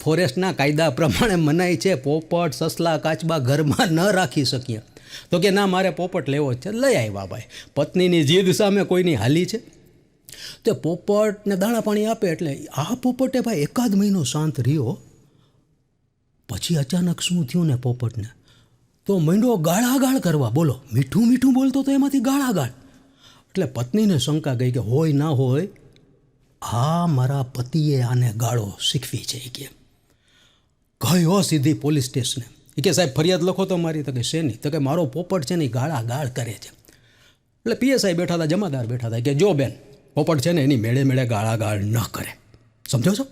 ફોરેસ્ટના કાયદા પ્રમાણે મનાઈ છે, પોપટ સસલા કાચબા ઘરમાં ન રાખી શકીએ. તો કે ના મારે પોપટ લેવો જ છે. લઈ આવ્યા ભાઈ. પત્નીની જીદ સામે કોઈની હાલી છે. તે પોપટને દાણા પાણી આપે એટલે આ પોપટે ભાઈ 1 મહિનો શાંત રહ્યો. પછી અચાનક શું થયું ને પોપટને તો માંડ્યો ગાળાગાળ કરવા. બોલો, મીઠું મીઠું બોલતો તો એમાંથી ગાળાગાળ. એટલે પત્નીને શંકા ગઈ કે હોય ના હોય આ મારા પતિએ આને ગાળો શીખવી છે. કે ગયો સીધી પોલીસ સ્ટેશને. એ કે સાહેબ ફરિયાદ લખો તો મારી. તો કે શેની? તો કે મારો પોપટ છે ને ગાળાગાળ કરે છે. એટલે પીએસઆઈ બેઠા હતા, જમાદાર બેઠા હતા કે જો બેન પોપટ છે ને એની મેળે મેળે ગાળાગાળ ન કરે. સમજો છો?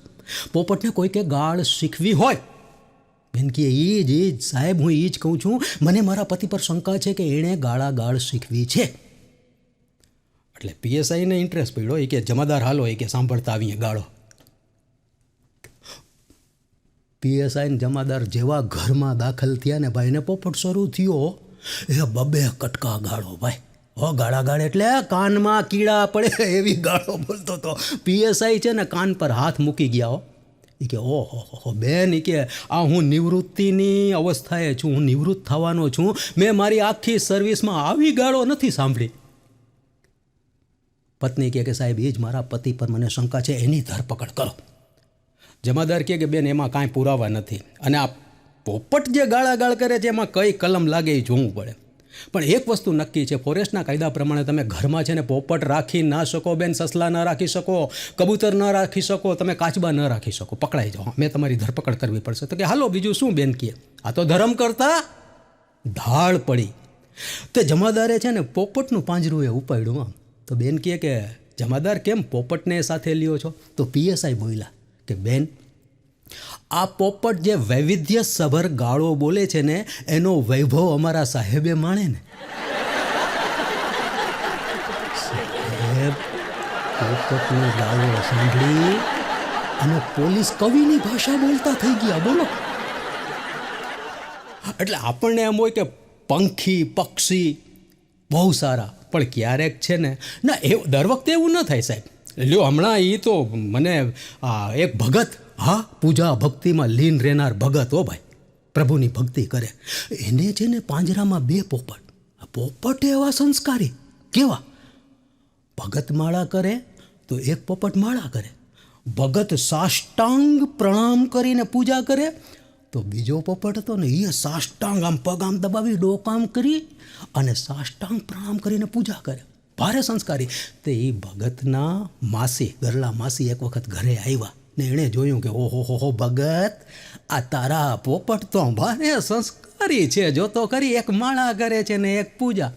પોપટને કોઈ કે ગાળ શીખવી હોય બેન કે એ જ સાહેબ હું એ જ કહું છું. મને મારા પતિ પર શંકા છે કે એણે ગાળાગાળ શીખવી છે. એટલે પીએસઆઈને ઇન્ટરેસ્ટ પડ્યો. એ કે જમાદાર હાલો, એ કે સાંભળતા આવીએ ગાળો. પીએસઆઈને જમાદાર જેવા ઘરમાં દાખલ થયા ને ભાઈ ને પોપટ શરૂ થયો એ 2 કટકા ગાળો ભાઈ. ગાળાગાળ એટલે કાનમાં કીડા પડે એવી ગાળો બોલતો હતો. પીએસઆઈ છે ને કાન પર હાથ મૂકી ગયા. એ કે ઓહો બેન, એ કે આ હું નિવૃત્તિની અવસ્થાએ છું, હું નિવૃત્ત થવાનો છું, મેં મારી આખી સર્વિસમાં આવી ગાળો નથી સાંભળી. પત્ની કહે કે સાહેબ એ જ મારા પતિ પર મને શંકા છે, એની ધરપકડ કરો. જમાદાર કહે કે બેન એમાં કાંઈ પુરાવા નથી અને આ પોપટ જે ગાળાગાળ કરે છે એમાં કઈ કલમ લાગે એ જોવું પડે. પણ એક વસ્તુ નક્કી છે, ફોરેસ્ટના કાયદા પ્રમાણે તમે ઘરમાં છે ને પોપટ રાખી ના શકો બેન, સસલા ન રાખી શકો, કબૂતર ન રાખી શકો, તમે કાચબા ન રાખી શકો, પકડાઈ જાઓ, મેં તમારી ધરપકડ કરવી પડશે. તો કે હાલો બીજું શું બેન કહે, આ તો ધર્મ કરતા ધાળ પડી. તે જમાદારે છે ને પોપટનું પાંજરું એ ઉપાડ્યું. તો બેન કહે કે જમાદાર કેમ પોપટને સાથે લ્યો છો? તો પીએસઆઈ બોલ્યા કે બેન આ પોપટ જે વૈવિધ્ય સભર ગાળો બોલે છે ને એનો વૈભવ અમારા સાહેબે માણે ને. સાહેબ પોપટની ગાળો સાંભળી અને પોલીસ કવિની ભાષા બોલતા થઈ ગયા. બોલો, એટલે આપણને એમ હોય કે પંખી પક્ષી બહુ સારા, પણ ક્યારેક છે ને ના એ દર વખતે એવું ન થાય સાહેબ. લ્યો હમણાં એ તો મને એક ભગત, હા પૂજા ભક્તિમાં લીન રહેનાર ભગત હો ભાઈ, પ્રભુની ભક્તિ કરે, એને છે ને પાંજરામાં 2 પોપટ. પોપટ એવા સંસ્કારી કેવા, ભગત માળા કરે તો એક પોપટ માળા કરે, ભગત સાષ્ટાંગ પ્રણામ કરીને પૂજા કરે તો બીજો પોપટ હતો ને એ સાષ્ટાંગ આમ પગ આમ દબાવી ડોકામ કરી અને સાષ્ટાંગ પ્રણામ કરીને પૂજા કરે. ભારે સંસ્કારી. તે એ ભગતના માસી, ગરલા માસી એક વખત ઘરે આવ્યા ને એણે જોયું કે ઓહો હો ભગત, આ તારા પોપટ તો ભારે સંસ્કારી છે, જો તો કરી એક માળા કરે છે ને એક પૂજા.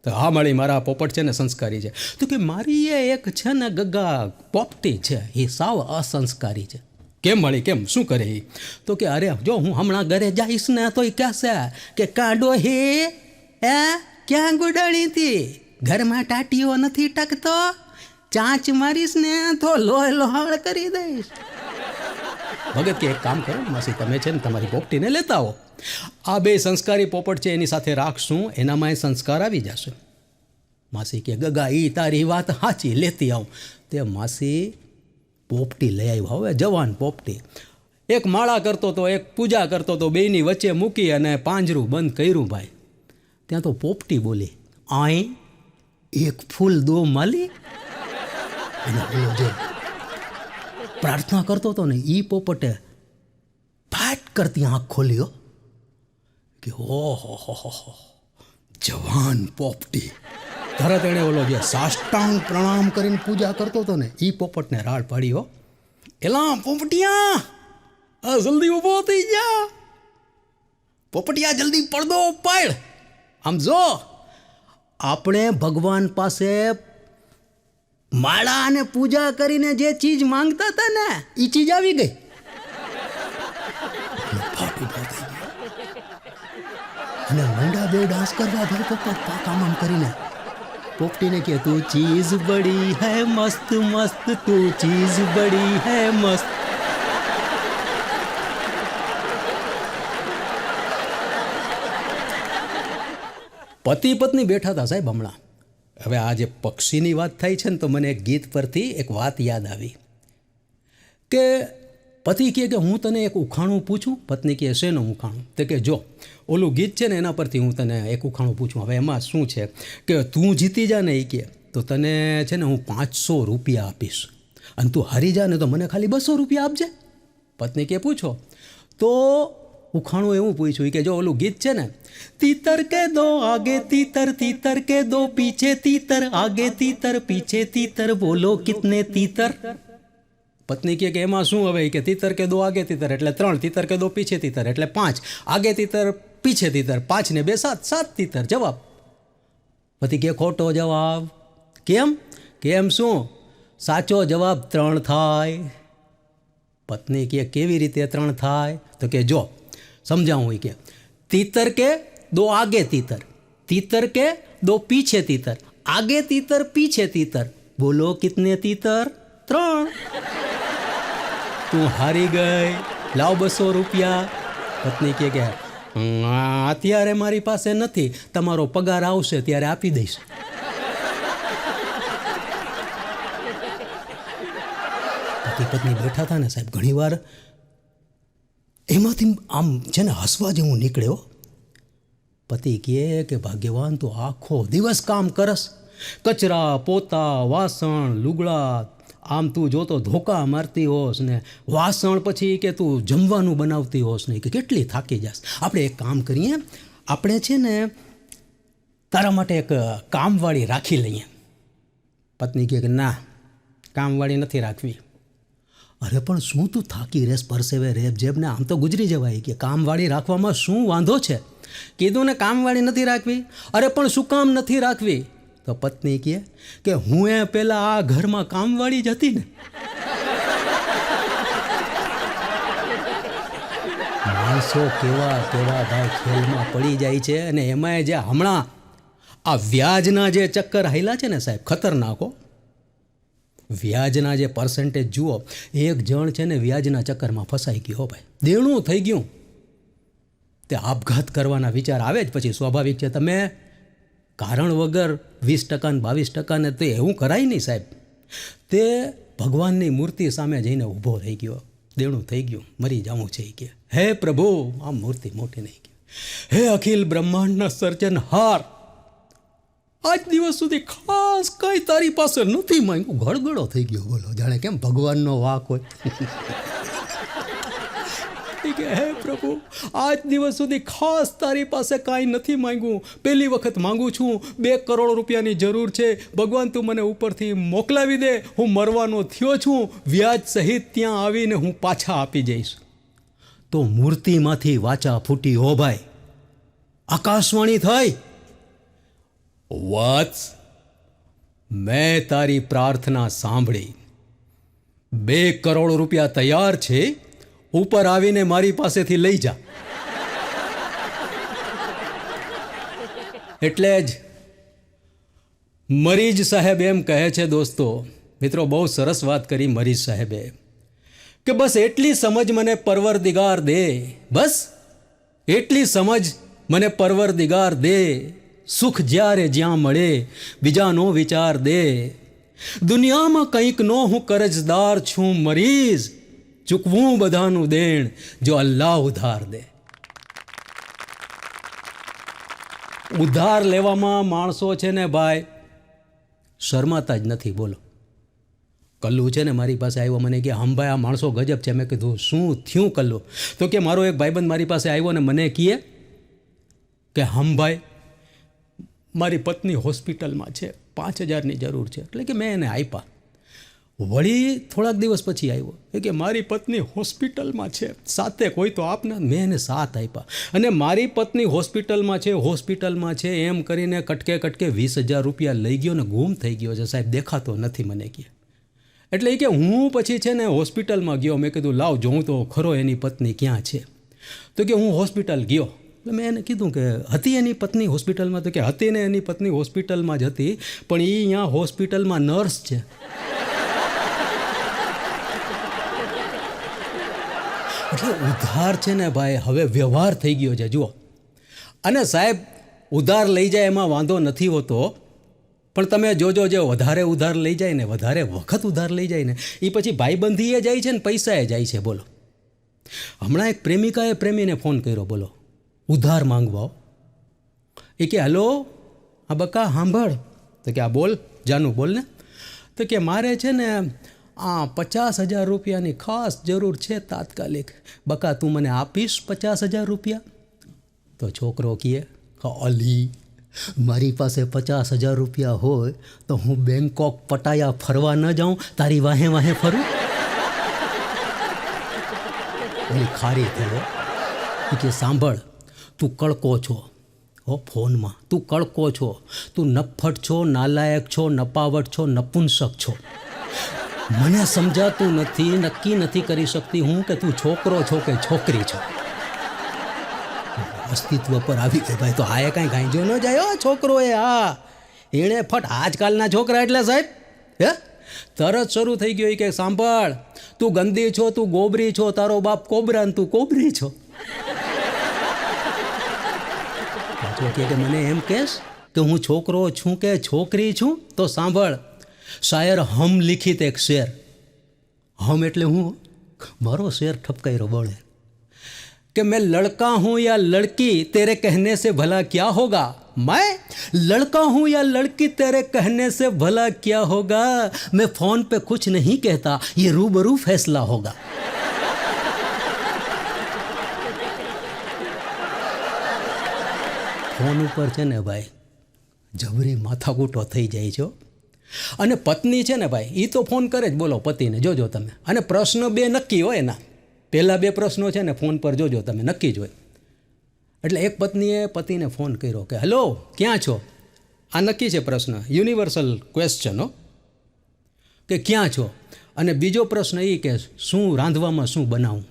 તો હા મળી મારા પોપટ છે ને સંસ્કારી છે. તો કે મારી એ એક છે ને ગગા પોપટી છે એ સાવ અસંસ્કારી છે. કેમ મળી, કેમ શું કરે એ? તો કે અરે જો હું હમણાં ઘરે જઈશ ને તો એ કહેશે કે કાંડો હે ક્યાં ગુડાણી હતી, ઘરમાં ટાટીઓ નથી ટકતો, ચાંચ મારીશ ને તો લોહાળ કરી દઈશ. ભગત કે એક કામ કરો માસી, તમે છે ને તમારી પોપટીને લેતા આવો, આ 2 સંસ્કારી પોપટ છે એની સાથે રાખશું, એનામાં એ સંસ્કાર આવી જશે. માસી કે ગગા એ તારી વાત સાચી, લેતી આવું. તે માસી પોપટી લઈ આવ્યા. હવે જવાન પોપટી, એક માળા કરતો તો એક પૂજા કરતો તો, બેયની વચ્ચે મૂકી અને પાંજરું બંધ કર્યું ભાઈ. ત્યાં તો પોપટી બોલી, આય એક ફૂલ દો માલી. અને જે પ્રાર્થના કરતો હતો ને એ પોપટે ફાટ કરતી આંખ ખોલ્યો કે ઓહો હો જવાન પોપટી. તરત એણે ઓલો જે સાષ્ટાંગ પ્રણામ કરીને પૂજા કરતો હતો ને એ પોપટને રાડ પાડ્યો. એલા પોપટિયા, આ જલ્દી ઊભો થઈ જા. પોપટિયા જલ્દી પડદો પાડ. આમ જો, આપણે ભગવાન પાસે માળા અને પૂજા કરીને જે ચીજ માંગતા હતા ને એ ચીજ આવી ગઈ. અને મંડા બે ડાન્સ કરવા ભાઈ પોપટ કામ આમ કરીને પોપટીને કે તું ચીઝ બડી હૈ મસ્ત મસ્ત, તું ચીઝ બડી હૈ મસ્ત. પતિ પત્ની બેઠા હતા સાહેબ હમણાં. હવે આ જે પક્ષીની વાત થાય છે ને તો મને એક ગીત પરથી એક વાત યાદ આવી કે પતિ કહે કે હું તને એક ઉખાણું પૂછું. પત્ની કહે શેનું ઉખાણું? તો કે જો ઓલું ગીત છે ને એના પરથી હું તને એક ઉખાણું પૂછું. હવે એમાં શું છે કે તું જીતી જા ને એ કહે તો તને છે ને હું 500 રૂપિયા આપીશ, અને તું હારી જા ને તો મને ખાલી 200 રૂપિયા આપજે. પત્ની કહે પૂછો. તો ઉખાણું એવું પૂછ્યું કે જો ઓલું ગીત છે ને, તીતર કે દો આગે તીતર, તીતર કે દો પીછે તીતર, આગે તીતર પીછે તીતર, બોલો કિતને તીતર. પત્ની કહે કે એમાં શું હવે કે તીતર કે દો આગે તીતર એટલે 3, તીતર કે દો પીછે તીતર એટલે 5, આગે તીતર પીછે તીતર 5 ને 2 7, 7 તીતર જવાબ. પતિ કહે ખોટો જવાબ. કેમ? કેમ શું? સાચો જવાબ 3 થાય. પત્ની કહે કેવી રીતે 3 થાય? તો કે જો સમજાવું. કે તીતર કે દો આગે તીતર, તીતર કે દો પીछे तीतर, आगे तीतर पीछे तीतर, बोलो कितने तीतर? 3. તું હારી ગઈ, લાવ 200 રૂપિયા. પત્ની કહે કે અત્યારે મારી પાસે નથી, તમારો પગાર આવશે ત્યારે આપી દઈશ. પતિ પત્ની બેઠા હતા ને સાહેબ, ઘણીવાર એમાંથી આમ છે ને હસવા જેવું નીકળ્યો. પતિ કહે કે ભાગ્યવાન તું આખો દિવસ કામ કરસ, કચરા પોતા વાસણ લુગડા, આમ તું જોતો ધોકા મારતી હોસ ને વાસણ પછી કે તું જમવાનું બનાવતી હોસ ને કે કેટલી થાકી જાસ. આપણે એક કામ કરીએ, આપણે છે ને તારા માટે એક કામવાળી રાખી લઈએ. પત્ની કહે કે ના, કામવાળી નથી રાખવી. અરે પણ શું તું થાકી રેસ, પરસેવે રેબ જેબ ને આમ તો ગુજરી જવાય. કે કામવાળી રાખવામાં શું વાંધો છે? કીધું ને કામવાળી નથી રાખવી. અરે પણ શું કામ નથી રાખવી? તો પત્ની કહે કે હું પેલા આ ઘરમાં કામવાળી જ હતી ને. માણસો કેવા કેવા ભાઈ ખેલમાં પડી જાય છે. અને એમાંય જે હમણાં આ વ્યાજના જે ચક્કર હાલ્યા છે ને સાહેબ, ખતરનાકો. વ્યાજના જે પર્સન્ટેજ જુઓ, એક જણ છે ને વ્યાજના ચક્કરમાં ફસાઈ ગયો ભાઈ, દેણું થઈ ગયું. તે આપઘાત કરવાના વિચાર આવે જ પછી સ્વાભાવિક છે. તમે કારણ વગર 20% ને 22% ને તે એવું કરાય નહીં સાહેબ. તે ભગવાનની મૂર્તિ સામે જઈને ઊભો થઈ ગયો, દેણું થઈ ગયું, મરી જવું છે. કે હે પ્રભુ, આ મૂર્તિ મોટી નહીં. હે અખિલ બ્રહ્માંડના સર્જનહાર, આજ દિવસ સુધી ખાસ કંઈ તારી પાસે નથી માંગ્યું. ગળગળો થઈ ગયો, બોલો જાણે કેમ ભગવાનનો વાક હોય. કે હે પ્રભુ, આજ દિવસ સુધી ખાસ તારી પાસે કાંઈ નથી માંગ્યું, પહેલી વખત માંગુ છું. 2 કરોડ રૂપિયાની જરૂર છે. ભગવાન તું મને ઉપરથી મોકલાવી દે, હું મરવાનો થયો છું. વ્યાજ સહિત ત્યાં આવીને હું પાછા આપી જઈશ. તો મૂર્તિમાંથી વાચા ફૂટી. હો ભાઈ, આકાશવાણી થઈ, વત્સ, મેં તારી પ્રાર્થના સાંભળી. 2 કરોડ રૂપિયા તૈયાર છે, ઉપર આવીને મારી પાસેથી લઈ જા. એટલે જ મરીજ સાહેબ એમ કહે છે, દોસ્તો મિત્રો, બહુ સરસ વાત કરી મરીજ સાહેબે, કે બસ એટલી સમજ મને પરવરદિગાર દે, બસ એટલી સમજ મને પરવરદિગાર દે. સુખ જ્યારે જ્યાં મળે બીજાનો વિચાર દે. દુનિયામાં કંઈક નો હું કરજદાર છું મરીઝ, ચૂકવું બધાનું દેણ જો અલ્લાહ ઉધાર દે. ઉધાર લેવામાં માણસો છે ને ભાઈ શરમાતા જ નથી. બોલો, કલ્લુ છે ને મારી પાસે આવ્યો, મને કે હંભાઈ આ માણસો ગજબ છે. મેં કીધું શું થયું કલ્લુ? તો કે મારો એક ભાઈબંધ મારી પાસે આવ્યો ને મને કહે કે હંભાઈ મારી પત્ની હોસ્પિટલમાં છે, 5,000ની જરૂર છે. એટલે કે મેં એને આપ્યા. વળી થોડાક દિવસ પછી આવ્યો એ કે મારી પત્ની હોસ્પિટલમાં છે, 7 કોઈ તો આપને. મેં એને 7 આપ્યા. અને મારી પત્ની હોસ્પિટલમાં છે એમ કરીને કટકે 20,000 રૂપિયા લઈ ગયો ને ગુમ થઈ ગયો છે સાહેબ, દેખાતો નથી મને કહે. એટલે એ કે હું પછી છે ને હોસ્પિટલમાં ગયો. મેં કીધું લાવ જોઉં તો ખરો એની પત્ની ક્યાં છે. તો કે હું હોસ્પિટલ ગયો. એટલે મેં એને કીધું કે હતી એની પત્ની હોસ્પિટલમાં? તો કે હતી ને એની પત્ની હોસ્પિટલમાં જ હતી, પણ એ અહીંયા હોસ્પિટલમાં નર્સ છે. એટલે ઉધાર છે ને ભાઈ હવે વ્યવહાર થઈ ગયો છે જુઓ. અને સાહેબ ઉધાર લઈ જાય એમાં વાંધો નથી હોતો, પણ તમે જોજો જે વધારે ઉધાર લઈ જાય ને, વધારે વખત ઉધાર લઈ જાય ને, એ પછી ભાઈબંધીએ જાય છે ને પૈસાએ જાય છે. બોલો, હમણાં એક પ્રેમિકાએ પ્રેમીને ફોન કર્યો, બોલો ઉધાર માંગવા. એ કે હલો આ બકા સાંભળ. તો કે આ બોલ જાનું બોલ ને. તો કે મારે છે ને 50,000 રૂપિયાની ખાસ જરૂર છે તાત્કાલિક. બકા તું મને આપીશ 50,000 રૂપિયા? તો છોકરો કહે અલી મારી પાસે 50,000 રૂપિયા હોય તો હું બેંકોક પટાયા ફરવા ન જાઉં, તારી વાહે વાહે ફરું? ઓલી ખારી થયો. કે સાંભળ તું કડકો છો ફોનમાં, તું કડકો છો, તું નફ્ફટ છો, નાલાયક છો, નપાવટ છો, નપુંસક છો. મને સમજાતું નથી, નક્કી નથી કરી શકતી હું કે તું છોકરો છો કે છોકરી છો. અસ્તિત્વ પર આવી ગઈ ભાઈ. તો આ કાંઈ ગાંજો ન જાય છોકરો એ. એણે ફટ આજકાલના છોકરા એટલે સાહેબ તરત શરૂ થઈ ગયો કે સાંભળ તું ગંદી છો, તું ગોબરી છો, તારો બાપ કોબરા ને તું કોબરી છો. કે મને એમ કહેશ કે હું છોકરો છું કે છોકરી છું? તો સાંભળ, શાયર હમ લિખિત એક શેર. હમ એટલે હું, મારો શેર ઠપકાઈ બોલે कि मैं लड़का हूँ या लड़की तेरे कहने से भला क्या होगा, मैं लड़का हूँ या लड़की तेरे कहने से भला क्या होगा, मैं फ़ोन पे कुछ नहीं कहता, ये रूबरू फैसला होगा. ફોન ઉપર છે ને ભાઈ જબરી માથાકૂટો થઈ જાય છે. અને પત્ની છે ને ભાઈ એ તો ફોન કરે જ, બોલો પતિને જોજો તમે. અને પ્રશ્ન 2 નક્કી હોય એના, પહેલાં 2 પ્રશ્નો છે ને ફોન પર જોજો તમે, નક્કી જ હોય. એટલે એક પત્નીએ પતિને ફોન કર્યો કે હેલો ક્યાં છો? આ નક્કી છે પ્રશ્ન, યુનિવર્સલ ક્વેશ્ચન કે ક્યાં છો. અને બીજો પ્રશ્ન એ કે શું રાંધવામાં શું બનાવું.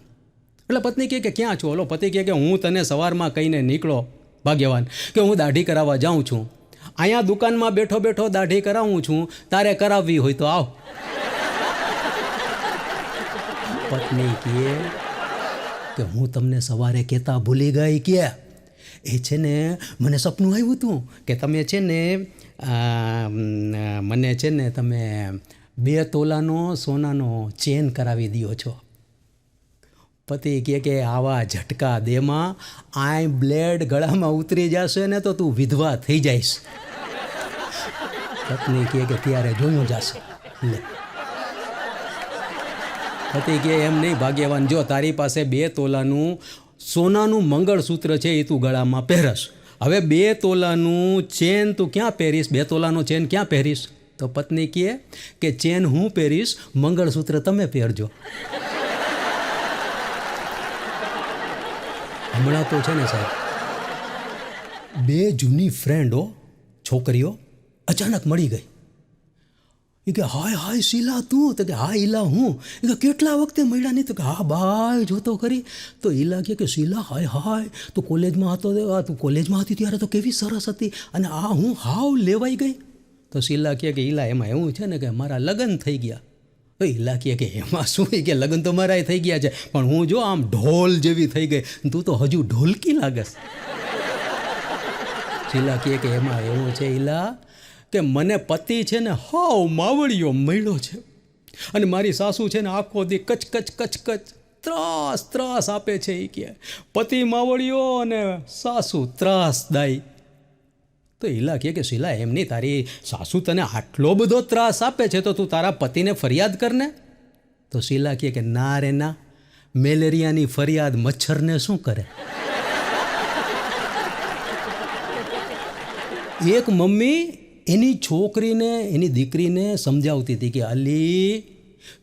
એટલે પત્ની કહે કે ક્યાં છો? ઓલો પતિ કહે કે હું તને સવારમાં કહીને નીકળો ભાગ્યવાન કે હું દાઢી કરાવવા જાઉં છું, અહીંયા દુકાનમાં બેઠો બેઠો દાઢી કરાવું છું, તારે કરાવવી હોય તો આવ. પત્ની કહે કે હું તમને સવારે કહેતા ભૂલી ગઈ કે એ છે ને મને સપનું આવ્યું હતું કે તમે છે ને મને છે ને તમે 2 તોલાનો સોનાનો ચેન કરાવી દો છો. પતિ કહે કે આવા ઝટકા દેમાં આય બ્લેડ ગળામાં ઉતરી જશે ને તો તું વિધવા થઈ જઈશ. પત્ની કહે કે ત્યારે જોયું જશે. લે પતિ કહે એમ નહીં ભાગ્યવાન, જો તારી પાસે 2 તોલાનું સોનાનું મંગળસૂત્ર છે એ તું ગળામાં પહેરશ, હવે 2 તોલાનું ચેન તું ક્યાં પહેરીશ? 2 તોલાનો ચેન ક્યાં પહેરીશ? તો પત્ની કહે કે ચેન હું પહેરીશ, મંગળસૂત્ર તમે પહેરજો. હમણાં તો છે ને સાહેબ 2 જૂની ફ્રેન્ડો છોકરીઓ અચાનક મળી ગઈ. એ કે હાય હાય શીલા તું? તો કે હા ઈલા હું. એ કે કેટલા વખતે મળ્યા નહીં? તો કે હા બાય જોતો કરી. તો ઈલા કહે કે શીલા હાય હાય તું કોલેજમાં હતો, તું કોલેજમાં હતી ત્યારે તો કેવી સરસ હતી, અને આ હું હાવ લેવાઈ ગઈ. તો શીલા કહે કે ઈલા એમાં એવું છે ને કે મારા લગ્ન થઈ ગયા. ઈલા કહે કે એમાં શું? કે લગ્ન તો મારા થઈ ગયા છે, પણ હું જો આમ ઢોલ જેવી થઈ ગઈ, તું તો હજુ ઢોલકી લાગસ. શીલા કહે કે એમાં એવું છે ઈલા કે મને પતિ છે ને હાવ માવડીયો મળ્યો છે, અને મારી સાસુ છે ને આખો દી કચ કચ કચ કચ ત્રાસ આપે છે. એ કે પતિ માવડીયો અને સાસુ ત્રાસદાયી. તો ઈલા કે શીલા એમ નહીં, તારી સાસુ તને આટલો બધો ત્રાસ આપે છે તો તું તારા પતિને ફરિયાદ કરને. તો શીલા કે ના રે ના, મેલેરિયાની ફરિયાદ મચ્છરને શું કરે. એક મમ્મી એની છોકરીને, એની દીકરીને સમજાવતી હતી કે અલી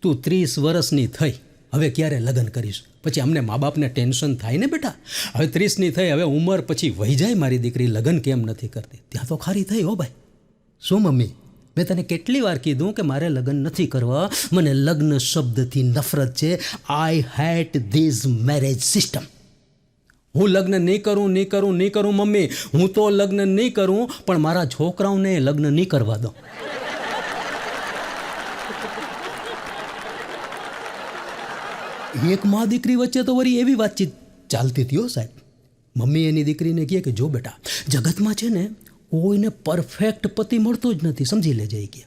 તું 30 વર્ષની થઈ, હવે ક્યારે લગ્ન કરીશ. પછી અમને મા બાપને ટેન્શન થાય ને બેટા, હવે 30ની થઈ, હવે ઉંમર પછી વહી જાય, મારી દીકરી લગ્ન કેમ નથી કરતી. ત્યાં તો ખારી થઈ હો ભાઈ. શું મમ્મી, મેં તને કેટલી વાર કીધું કે મારે લગ્ન નથી કરવા, મને લગ્ન શબ્દથી નફરત છે. I hate this marriage system. હું લગ્ન નહીં કરું મમ્મી, હું તો લગ્ન નહીં કરું, પણ મારા છોકરાઓને લગ્ન નહીં કરવા દો. એક મા દીકરી વચ્ચે તો વળી એવી વાતચીત ચાલતી હતી હો સાહેબ. મમ્મી એની દીકરીને કહે કે જો બેટા, જગતમાં છે ને કોઈને પરફેક્ટ પતિ મળતો જ નથી, સમજી લેજે. કે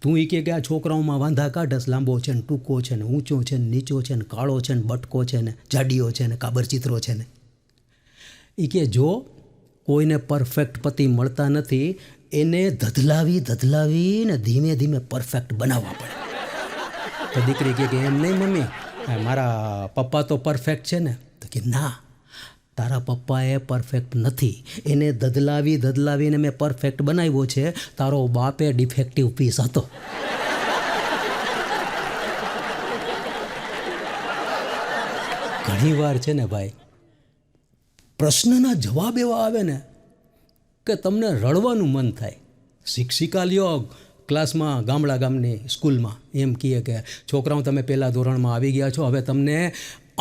તું એ કે આ છોકરાઓમાં વાંધા કાઢસ, લાંબો છે ને ટૂંકો છે ને ઊંચો છે ને નીચો છે ને કાળો છે ને બટકો છે ને જાડીઓ છે ને કાબરચિત્રો છે ને. એ કે જો કોઈને પરફેક્ટ પતિ મળતા નથી, એને ધધલાવી ને ધીમે ધીમે પરફેક્ટ બનાવવા પડે. તો દીકરી કે એમ નહીં મમ્મી, મારા પપ્પા તો પરફેક્ટ છે ને. તો કે ના, તારા પપ્પાએ પરફેક્ટ નથી, એને ધધલાવીને મેં પરફેક્ટ બનાવ્યો છે. તારો બાપે ડિફેક્ટિવ પીસ હતો. ઘણી વાર છે ને ભાઈ, પ્રશ્નના જવાબ એવા આવે ને કે તમને રડવાનું મન થાય. શિક્ષિકા લ્યો ક્લાસમાં, ગામની સ્કૂલમાં એમ કહે કે છોકરાઓ તમે પહેલાં ધોરણમાં આવી ગયા છો, હવે તમને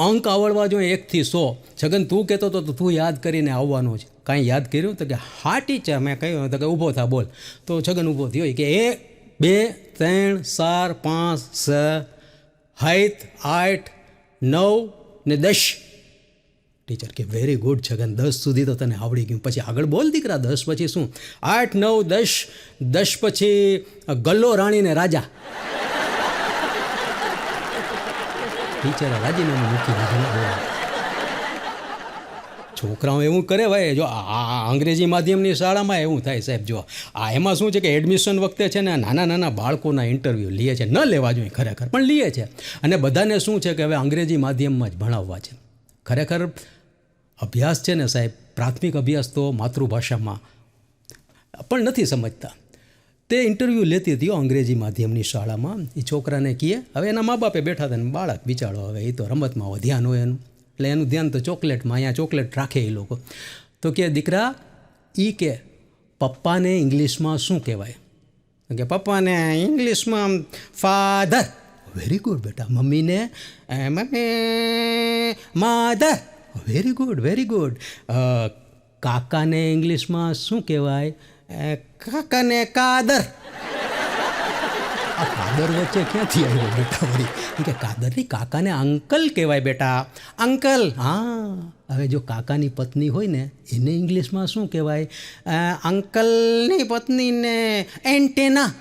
અંક આવડવા જોઈએ 1 થી 100. છગન તું કહેતો તો તું યાદ કરીને આવવાનો છે. કાંઈ યાદ કર્યું? તો કે હા ટીચર, મેં કહ્યું. તો કે ઊભો થા બોલ. તો છગન ઊભો થયો કે 1 2 3 4 5 6 7 8 9 ને 10. ટીચર કે વેરી ગુડ છગન, 10 સુધી તો તને આવડી ગયું. પછી આગળ બોલ દીકરા, 10 પછી શું? 8 9 10, 10 પછી ગલ્લો રાણી ને રાજા. ટીચરે રાજીનામું મૂકી દીધું. છોકરાઓ એવું કરે ભાઈ. જો આ અંગ્રેજી માધ્યમની શાળામાં એવું થાય સાહેબ. જો આ એમાં શું છે કે એડમિશન વખતે છે ને નાના બાળકોના ઇન્ટરવ્યૂ લે છે. ન લેવા જોઈએ ખરેખર, પણ લે છે. અને બધાને શું છે કે હવે અંગ્રેજી માધ્યમમાં જ ભણાવવા છે. ખરેખર અભ્યાસ છે ને સાહેબ, પ્રાથમિક અભ્યાસ તો માતૃભાષામાં પણ નથી સમજતા. તે ઇન્ટરવ્યૂ લેતી હતી અંગ્રેજી માધ્યમની શાળામાં. એ છોકરાને કહે, હવે એના મા બાપે બેઠા હતા ને બાળક બિચારો, હવે એ તો રમતમાં ધ્યાન હોય એનું, એટલે એનું ધ્યાન તો ચોકલેટમાં. અહીંયા ચોકલેટ રાખે એ લોકો. તો કે દીકરા, કે પપ્પાને ઇંગ્લિશમાં શું કહેવાય? કે પપ્પાને ઇંગ્લિશમાં ફાધર. વેરી ગુડ બેટા. મમ્મીને માધર. Very good. કાકાને ઇંગ્લિશમાં શું કહેવાય? કાકાને કાદર. આ કાદર વચ્ચે ક્યાંથી આવ્યો બેટા વળી? કે કાદર નહીં, કાકાને અંકલ કહેવાય બેટા, અંકલ. હા, હવે જો કાકાની પત્ની હોય ને, એને ઇંગ્લિશમાં શું કહેવાય? અંકલની પત્નીને એન્ટેના.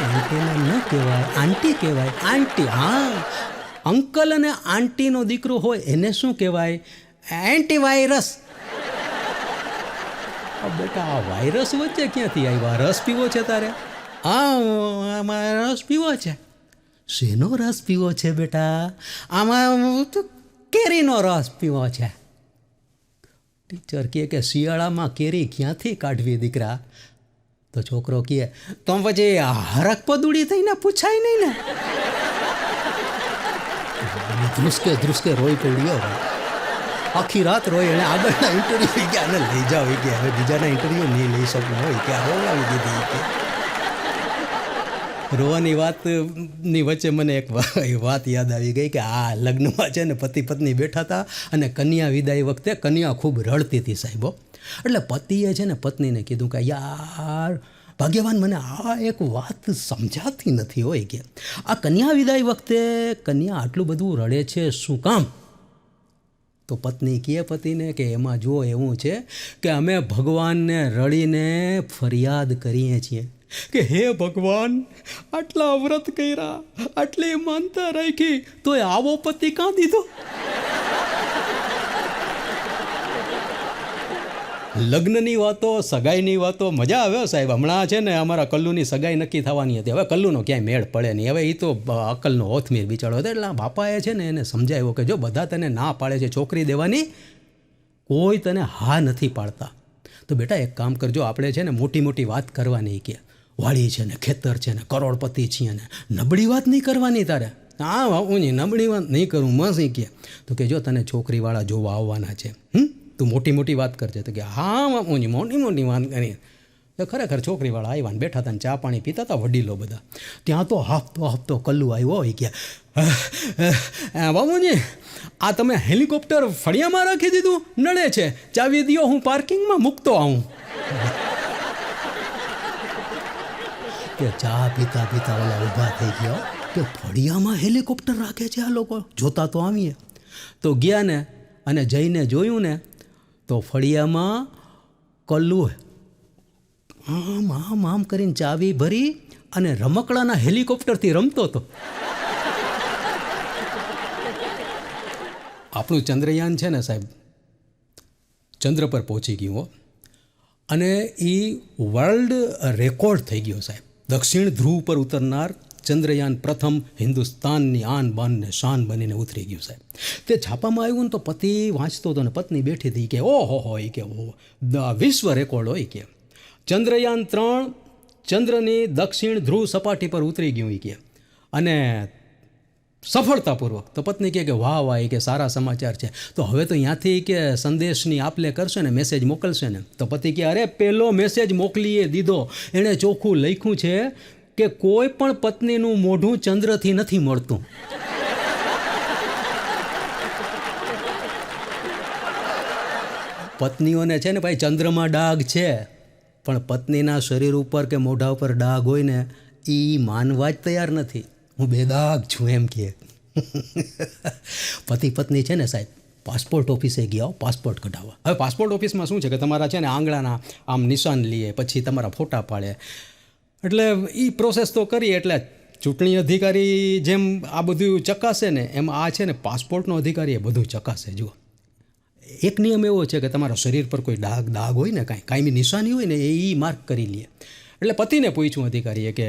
એન્ટેના ન કહેવાય, આંટી કહેવાય. આંટી. હા, અંકલ અને આંટીનો દીકરો હોય એને શું કહેવાય? એન્ટીવાયરસ. બેટા આ વાયરસ વચ્ચે ક્યાંથી આવ્યા? રસ પીવો છે તારે? આમાં રસ પીવો છે. શેનો રસ પીવો છે બેટા? આમાં તો કેરીનો રસ પીવો છે. ટીચર કહે કે શિયાળામાં કેરી ક્યાંથી કાઢવી દીકરા? તો છોકરો કહે તો પછી હરક પદુડી થઈને પૂછાય નહીં ને. ધ્રુસકે રોઈ પડ્યો. આખી રાત રોઈ. એને આગળના ઇન્ટરવ્યૂ ગયા ને લઈ જાઓ કે હવે બીજાના ઇન્ટરવ્યૂ નહીં લઈ શકું હોય કે રોવાવી દીધી કે. રોવાની વાતની વચ્ચે મને એક વાત યાદ આવી ગઈ કે આ લગ્નમાં છે ને પતિ પત્ની બેઠા હતા અને કન્યા વિદાય વખતે કન્યા ખૂબ રડતી હતી સાહેબો. એટલે પતિએ છે ને પત્નીને કીધું કે યાર ભાગ્યવાન, મને આ એક વાત સમજાતી નથી હોય કે આ કન્યા વિદાય વખતે કન્યા આટલું બધું રડે છે શું કામ? તો પત્ની કહે પતિને કે એમાં જો એવું છે કે અમે ભગવાનને રડીને ફરિયાદ કરીએ છીએ કે હે ભગવાન, આટલા વ્રત કર્યા, આટલી માનતા રાખી, તોય આવો પતિ કાં દીધો? લગ્નની વાતો, સગાઈની વાતો મજા આવે સાહેબ. હમણાં છે ને અમારા કલ્લુની સગાઈ નક્કી થવાની હતી. હવે કલ્લુનો ક્યાંય મેળ પડે નહીં. હવે એ તો અકલનો ઓથમીર બિચારો હતો. એટલે બાપાએ છે ને એને સમજાવ્યો કે જો બધા તને ના પાડે છે છોકરી દેવાની, કોઈ તને હા નથી પાડતા, તો બેટા એક કામ કરજો, આપણે છે ને મોટી મોટી વાત કરવાની કે વાડી છે ને ખેતર છે ને કરોડપતિ છીએ ને નબળી વાત નહીં કરવાની તારે. હા હું નબળી વાત નહીં કરું મસી કે. તો કે જો તને છોકરીવાળા જોવા આવવાના છે, તું મોટી મોટી વાત કરજે. તો કે હા બાપુજી મોટી મોટી વાત કરી. તો ખરેખર છોકરીવાળા આવ્યા ને બેઠા હતા ને ચા પાણી પીતા હતા વડીલો બધા. ત્યાં તો હાફતો કલ્લુ આવ્યો હોય કે બાબુજી આ તમે હેલિકોપ્ટર ફળિયામાં રાખી દીધું, નડે છે, ચાવી દો, હું પાર્કિંગમાં મૂકતો આવું. કે ચા પીતા પીતા ઓલા ઊભા થઈ ગયા કે ફળિયામાં હેલિકોપ્ટર રાખે છે આ લોકો, જોતા તો આવીએ. તો ગયા ને અને જઈને જોયું ને તો ફળિયામાં કલ્લુ આમ આમ આમ કરીને ચાવી ભરી અને રમકડાના હેલિકોપ્ટરથી રમતો હતો. આપણું ચંદ્રયાન છે ને સાહેબ ચંદ્ર પર પહોંચી ગયું હો, અને એ વર્લ્ડ રેકોર્ડ થઈ ગયો સાહેબ. દક્ષિણ ધ્રુવ પર ઉતરનાર ચંદ્રયાન પ્રથમ હિન્દુસ્તાનની આન બાન ને શાન બનીને ઉતરી ગયું સાહેબ. તે છાપામાં આવ્યું ને તો પતિ વાંચતો હતો ને પત્ની બેઠી હતી કે ઓહો હોય કે વિશ્વ રેકોર્ડ હોય કે ચંદ્રયાન 3 ચંદ્રની દક્ષિણ ધ્રુવ સપાટી પર ઉતરી ગયું કે, અને સફળતાપૂર્વક. તો પત્ની કહે કે વાહ વાહ કે સારા સમાચાર છે, તો હવે તો ત્યાંથી કે સંદેશની આપલે કરશે ને, મેસેજ મોકલશે ને. તો પતિ કહે અરે પહેલો મેસેજ મોકલીએ દીધો, એણે ચોખ્ખું લખ્યું છે કે કોઈ પણ પત્નીનું મોઢું ચંદ્રથી નથી મળતું. પત્નીઓને છે ને ભાઈ ચંદ્રમાં ડાઘ છે, પણ પત્નીના શરીર ઉપર કે મોઢા ઉપર ડાઘ હોય ને એ માનવા જ તૈયાર નથી. હું બેદાગ છું એમ કહે. પતિ પત્ની છે ને સાહેબ પાસપોર્ટ ઓફિસે ગયા પાસપોર્ટ કઢાવવા. હવે પાસપોર્ટ ઓફિસમાં શું છે કે તમારા છે ને આંગળાના આમ નિશાન લઈએ, પછી તમારા ફોટા પાડે, એટલે એ પ્રોસેસ તો કરીએ. એટલે ચૂંટણી અધિકારી જેમ આ બધું ચકાસે ને એમ આ છે ને પાસપોર્ટનો અધિકારી એ બધું ચકાસે. જુઓ એક નિયમ એવો છે કે તમારા શરીર પર કોઈ દાગ હોય ને કાંઈની નિશાની હોય ને એ માર્ક કરી લે. એટલે પતિને પૂછ્યું અધિકારીએ કે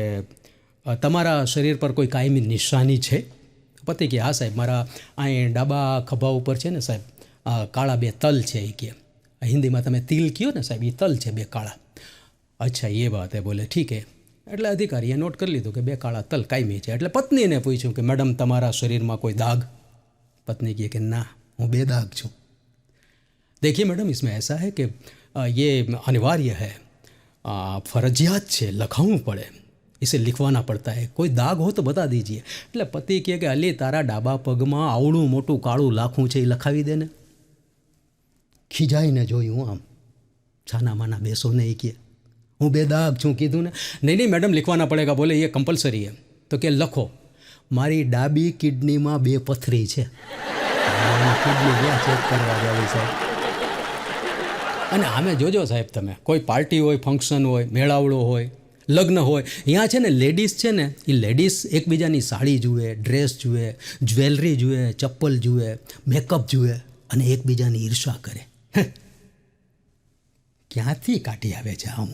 તમારા શરીર પર કોઈ કાયમી નિશાની છે? પતિ કે હા સાહેબ, મારા અહીં ડાબા ખભા ઉપર છે ને સાહેબ કાળા 2 તલ છે. એ કે હિન્દીમાં તમે તિલ કહો ને સાહેબ, એ તલ છે 2 કાળા. અચ્છા એ વાત હે, બોલે ઠીક હે. એટલે અધિકારીએ નોટ કરી લીધું કે 2 કાળા તલ કાયમી છે. એટલે પત્નીને પૂછ્યું કે મેડમ તમારા શરીરમાં કોઈ દાગ? પત્ની કહે કે ના, હું બેદાગ છું. देखिए मैडम इसमें ऐसा है कि ये अनिवार्य है, फर्जियात છે, લખાવવું પડે, इसे लिखवाना पड़ता है, कोई दाग हो तो बता दीजिए. એટલે પતિ કહે કે અલી તારા ડાબા પગમાં આવડું મોટું કાળું લાખું છે, એ લખાવી દે ને. ખીજાઈને જોયું આમ, છાના માના બેસો ને. એ કહે હું બેદાગ છું. કીધું ને નહીં મેડમ लिखवाना पड़ेगा. बोले ये कंपलसरी है. तो કે લખો મારી ડાબી કિડનીમાં 2 પથરી છે. કિડની ક્યાં ચેક કરવા જાવી સાહેબ. અને આમે જોજો સાહેબ, તમે કોઈ પાર્ટી હોય, ફંક્શન હોય, મેળાવડો હોય, લગ્ન હોય, અહીંયા છે ને લેડીઝ છે ને એ લેડીઝ એકબીજાની સાડી જુએ, ડ્રેસ જુએ, જ્વેલરી જુએ, ચપ્પલ જુએ, મેકઅપ જુએ અને એકબીજાની ઈર્ષા કરે. ક્યાંથી કાઢી આવે છે આમ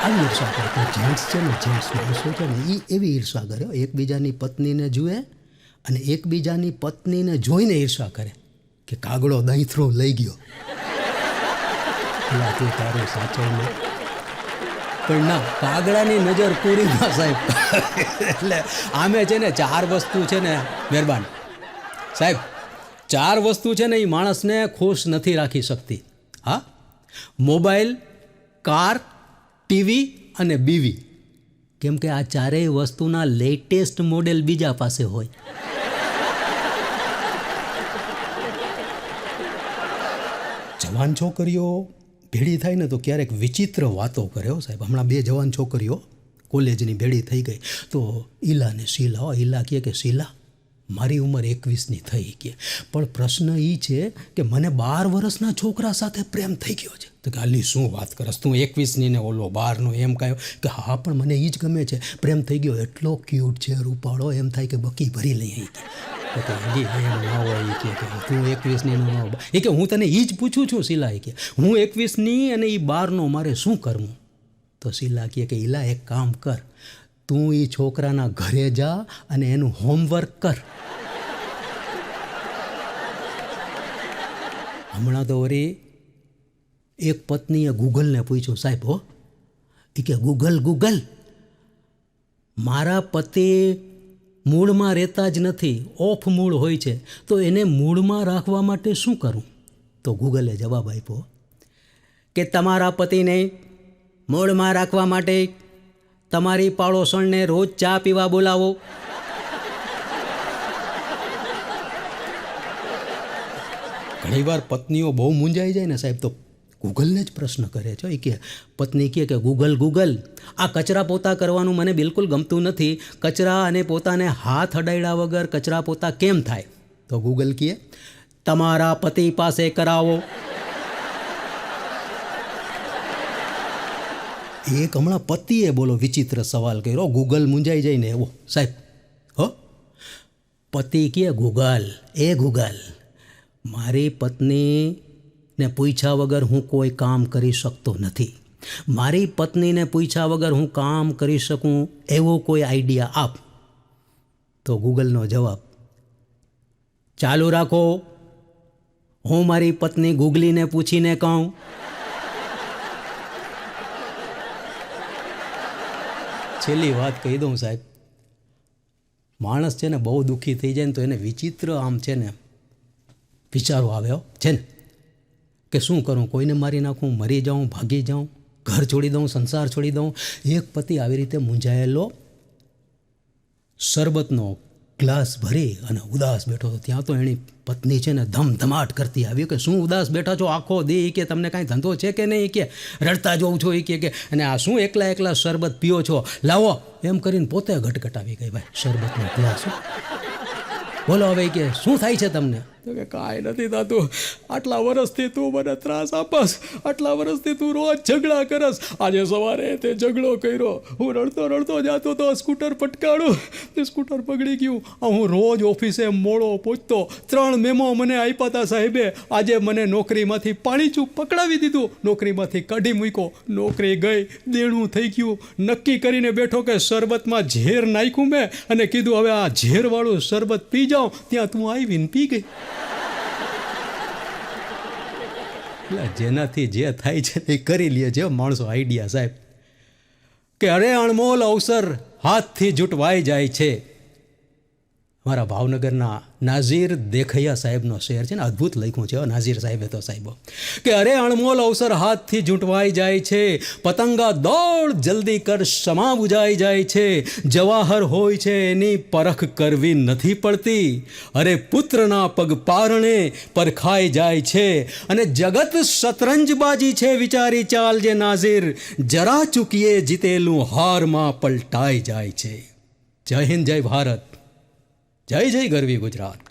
આવી ઈર્ષા કરે? તો જેન્ટ્સ છે ને, જેન્ટ્સ માણસો છે ને એ એવી ઈર્ષા કરે, એકબીજાની પત્નીને જુએ અને એકબીજાની પત્નીને જોઈને ઈર્ષા કરે કે કાગડો દહીંથરો લઈ ગયો, તું તારું સાચવને. પણ ના, કાગડાની નજર પૂરી ના સાહેબ. એટલે આમે છે ને 4 વસ્તુ છે ને, મહેરબાન સાહેબ, 4 વસ્તુ છે ને એ માણસને ખુશ નથી રાખી શકતી. હા, મોબાઈલ, કાર, ટીવી અને બીવી. કેમ કે આ 4 વસ્તુના લેટેસ્ટ મોડેલ બીજા પાસે હોય. જવાન છોકરીઓ ભેળી થાય ને તો ક્યારેક વિચિત્ર વાતો કરે હો સાહેબ. હમણાં 2 જવાન છોકરીઓ કોલેજની ભેળી થઈ ગઈ. તો ઈલા ને શીલા, ઈલા કહે કે શીલા મારી ઉંમર 21ની થઈ કે, પણ પ્રશ્ન એ છે કે મને 12 વર્ષના છોકરા સાથે પ્રેમ થઈ ગયો છે. તો કે અલી શું વાત કરસ તું, 21ની ને ઓલો 12નો એમ કહ્યું કે હા પણ મને એ જ ગમે છે, પ્રેમ થઈ ગયો, એટલો ક્યુટ છે, રૂપાળો, એમ થાય કે બકી ભરી લઈ અહીં. તો કે એલી એમ ના હોય એ કે તું 21ની નો ન એ કે હું તને એ જ પૂછું છું શીલા એ કે હું 21ની અને એ 12નો મારે શું કરવું? તો શીલા કહે કે ઈલા એક કામ કર, તું એ છોકરાના ઘરે જા અને એનું હોમવર્ક કર. હમણાં તો વળી એક પત્નીએ ગૂગલને પૂછ્યું, સાહેબ હો એ કે ગૂગલ મારા પતિ મૂળમાં રહેતા જ નથી, ઓફ મૂળ હોય છે, તો એને મૂળમાં રાખવા માટે શું કરું? તો ગૂગલે જવાબ આપ્યો કે તમારા પતિને મૂળમાં રાખવા માટે તમારી પાડોશણને રોજ ચા પીવા બોલાવો. ઘણીવાર પત્નીઓ બહુ મૂંઝાઈ જાય ને સાહેબ, તો ગૂગલને જ પ્રશ્ન કરે છે. એ કે પત્ની કહે કે ગૂગલ આ કચરા પોતા કરવાનું મને બિલકુલ ગમતું નથી, કચરા અને પોતાને હાથ અડાડ્યા વગર કચરા પોતા કેમ થાય? તો ગૂગલ કહે તમારા પતિ પાસે કરાવો. એક હમણાં પતિએ બોલો વિચિત્ર સવાલ કર્યો, ગૂગલ મૂંઝાઈ જાય ને એવો. સાહેબ હો, પતિ કહે ગૂગલ મારી પત્નીને પૂછ્યા વગર હું કોઈ કામ કરી શકતો નથી, મારી પત્નીને પૂછ્યા વગર હું કામ કરી શકું એવો કોઈ આઈડિયા આપ. તો ગૂગલનો જવાબ, ચાલુ રાખો, હું મારી પત્ની ગૂગલીને પૂછીને કહું. છેલ્લી વાત કહી દઉં સાહેબ, માણસ છે ને બહુ દુઃખી થઈ જાય ને તો એને વિચિત્ર આમ છે ને વિચારો આવે છે ને કે શું કરું, કોઈને મારી નાખું, મરી જાઉં, ભાગી જાઉં, ઘર છોડી દઉં, સંસાર છોડી દઉં. એક પતિ આવી રીતે મૂંઝાયેલો શરબતનો ગ્લાસ ભરી અને ઉદાસ બેઠો હતો. ત્યાં તો એની પત્ની છે ને ધમધમાટ કરતી આવી કે શું ઉદાસ બેઠા છો આખો દી, કે તમને કાંઈ ધંધો છે કે નહીં, કે રડતા જોઉં છો એ કે અને આ શું એકલા શરબત પીઓ છો, લાવો એમ કરીને પોતે ગટગટાવી ગઈ. ભાઈ શરબતનો ગ્લાસ, બોલો હવે કે શું થાય છે તમને? તો કે કાંઈ નથી થતું, આટલા વર્ષથી તું મને ત્રાસ આપસ, આટલા વર્ષથી તું રોજ ઝઘડા કરસ, આજે સવારે તે ઝઘડો કર્યો, હું રડતો જાતો તો સ્કૂટર પટકાડું, તે સ્કૂટર પકડી ગયું, હું રોજ ઓફિસે મોડો પહોંચતો, 3 મેમો મને આપ્યા હતા સાહેબે, આજે મને નોકરીમાંથી પાણીચું પકડાવી દીધું, નોકરીમાંથી કાઢી મૂક્યો, નોકરી ગઈ, દેણું થઈ ગયું, નક્કી કરીને બેઠો કે શરબતમાં ઝેર નાખ્યું મેં અને કીધું હવે આ ઝેરવાળું શરબત પી જાઉં, ત્યાં તું આવીને પી ગઈ. જેનાથી જે થાય છે એ કરી લે છે માણસો આઈડિયા સાહેબ, કે અરે અણમોલ અવસર હાથથી જૂટવાઈ જાય છે. મારા ભાવનગરના નાઝીર દેખૈયા સાહેબનો શેર છે ને, અદ્ભુત લખ્યું છે નાઝીર સાહેબે તો સાહેબો, કે અરે અણમોલ અવસર હાથથી જૂંટવાઈ જાય છે, પતંગા દોડ જલ્દી કર સમા બુજાઈ જાય છે, જવાહર હોય છે એની પરખ કરવી નથી પડતી, અરે પુત્રના પગ પારણે પરખાઈ જાય છે, અને જગત શતરંજબાજી છે વિચારી ચાલજે નાઝીર, જરા ચૂકીએ જીતેલું હારમાં પલટાઈ જાય છે. જય હિન્દ, જય ભારત, જય જય ગરવી ગુજરાત.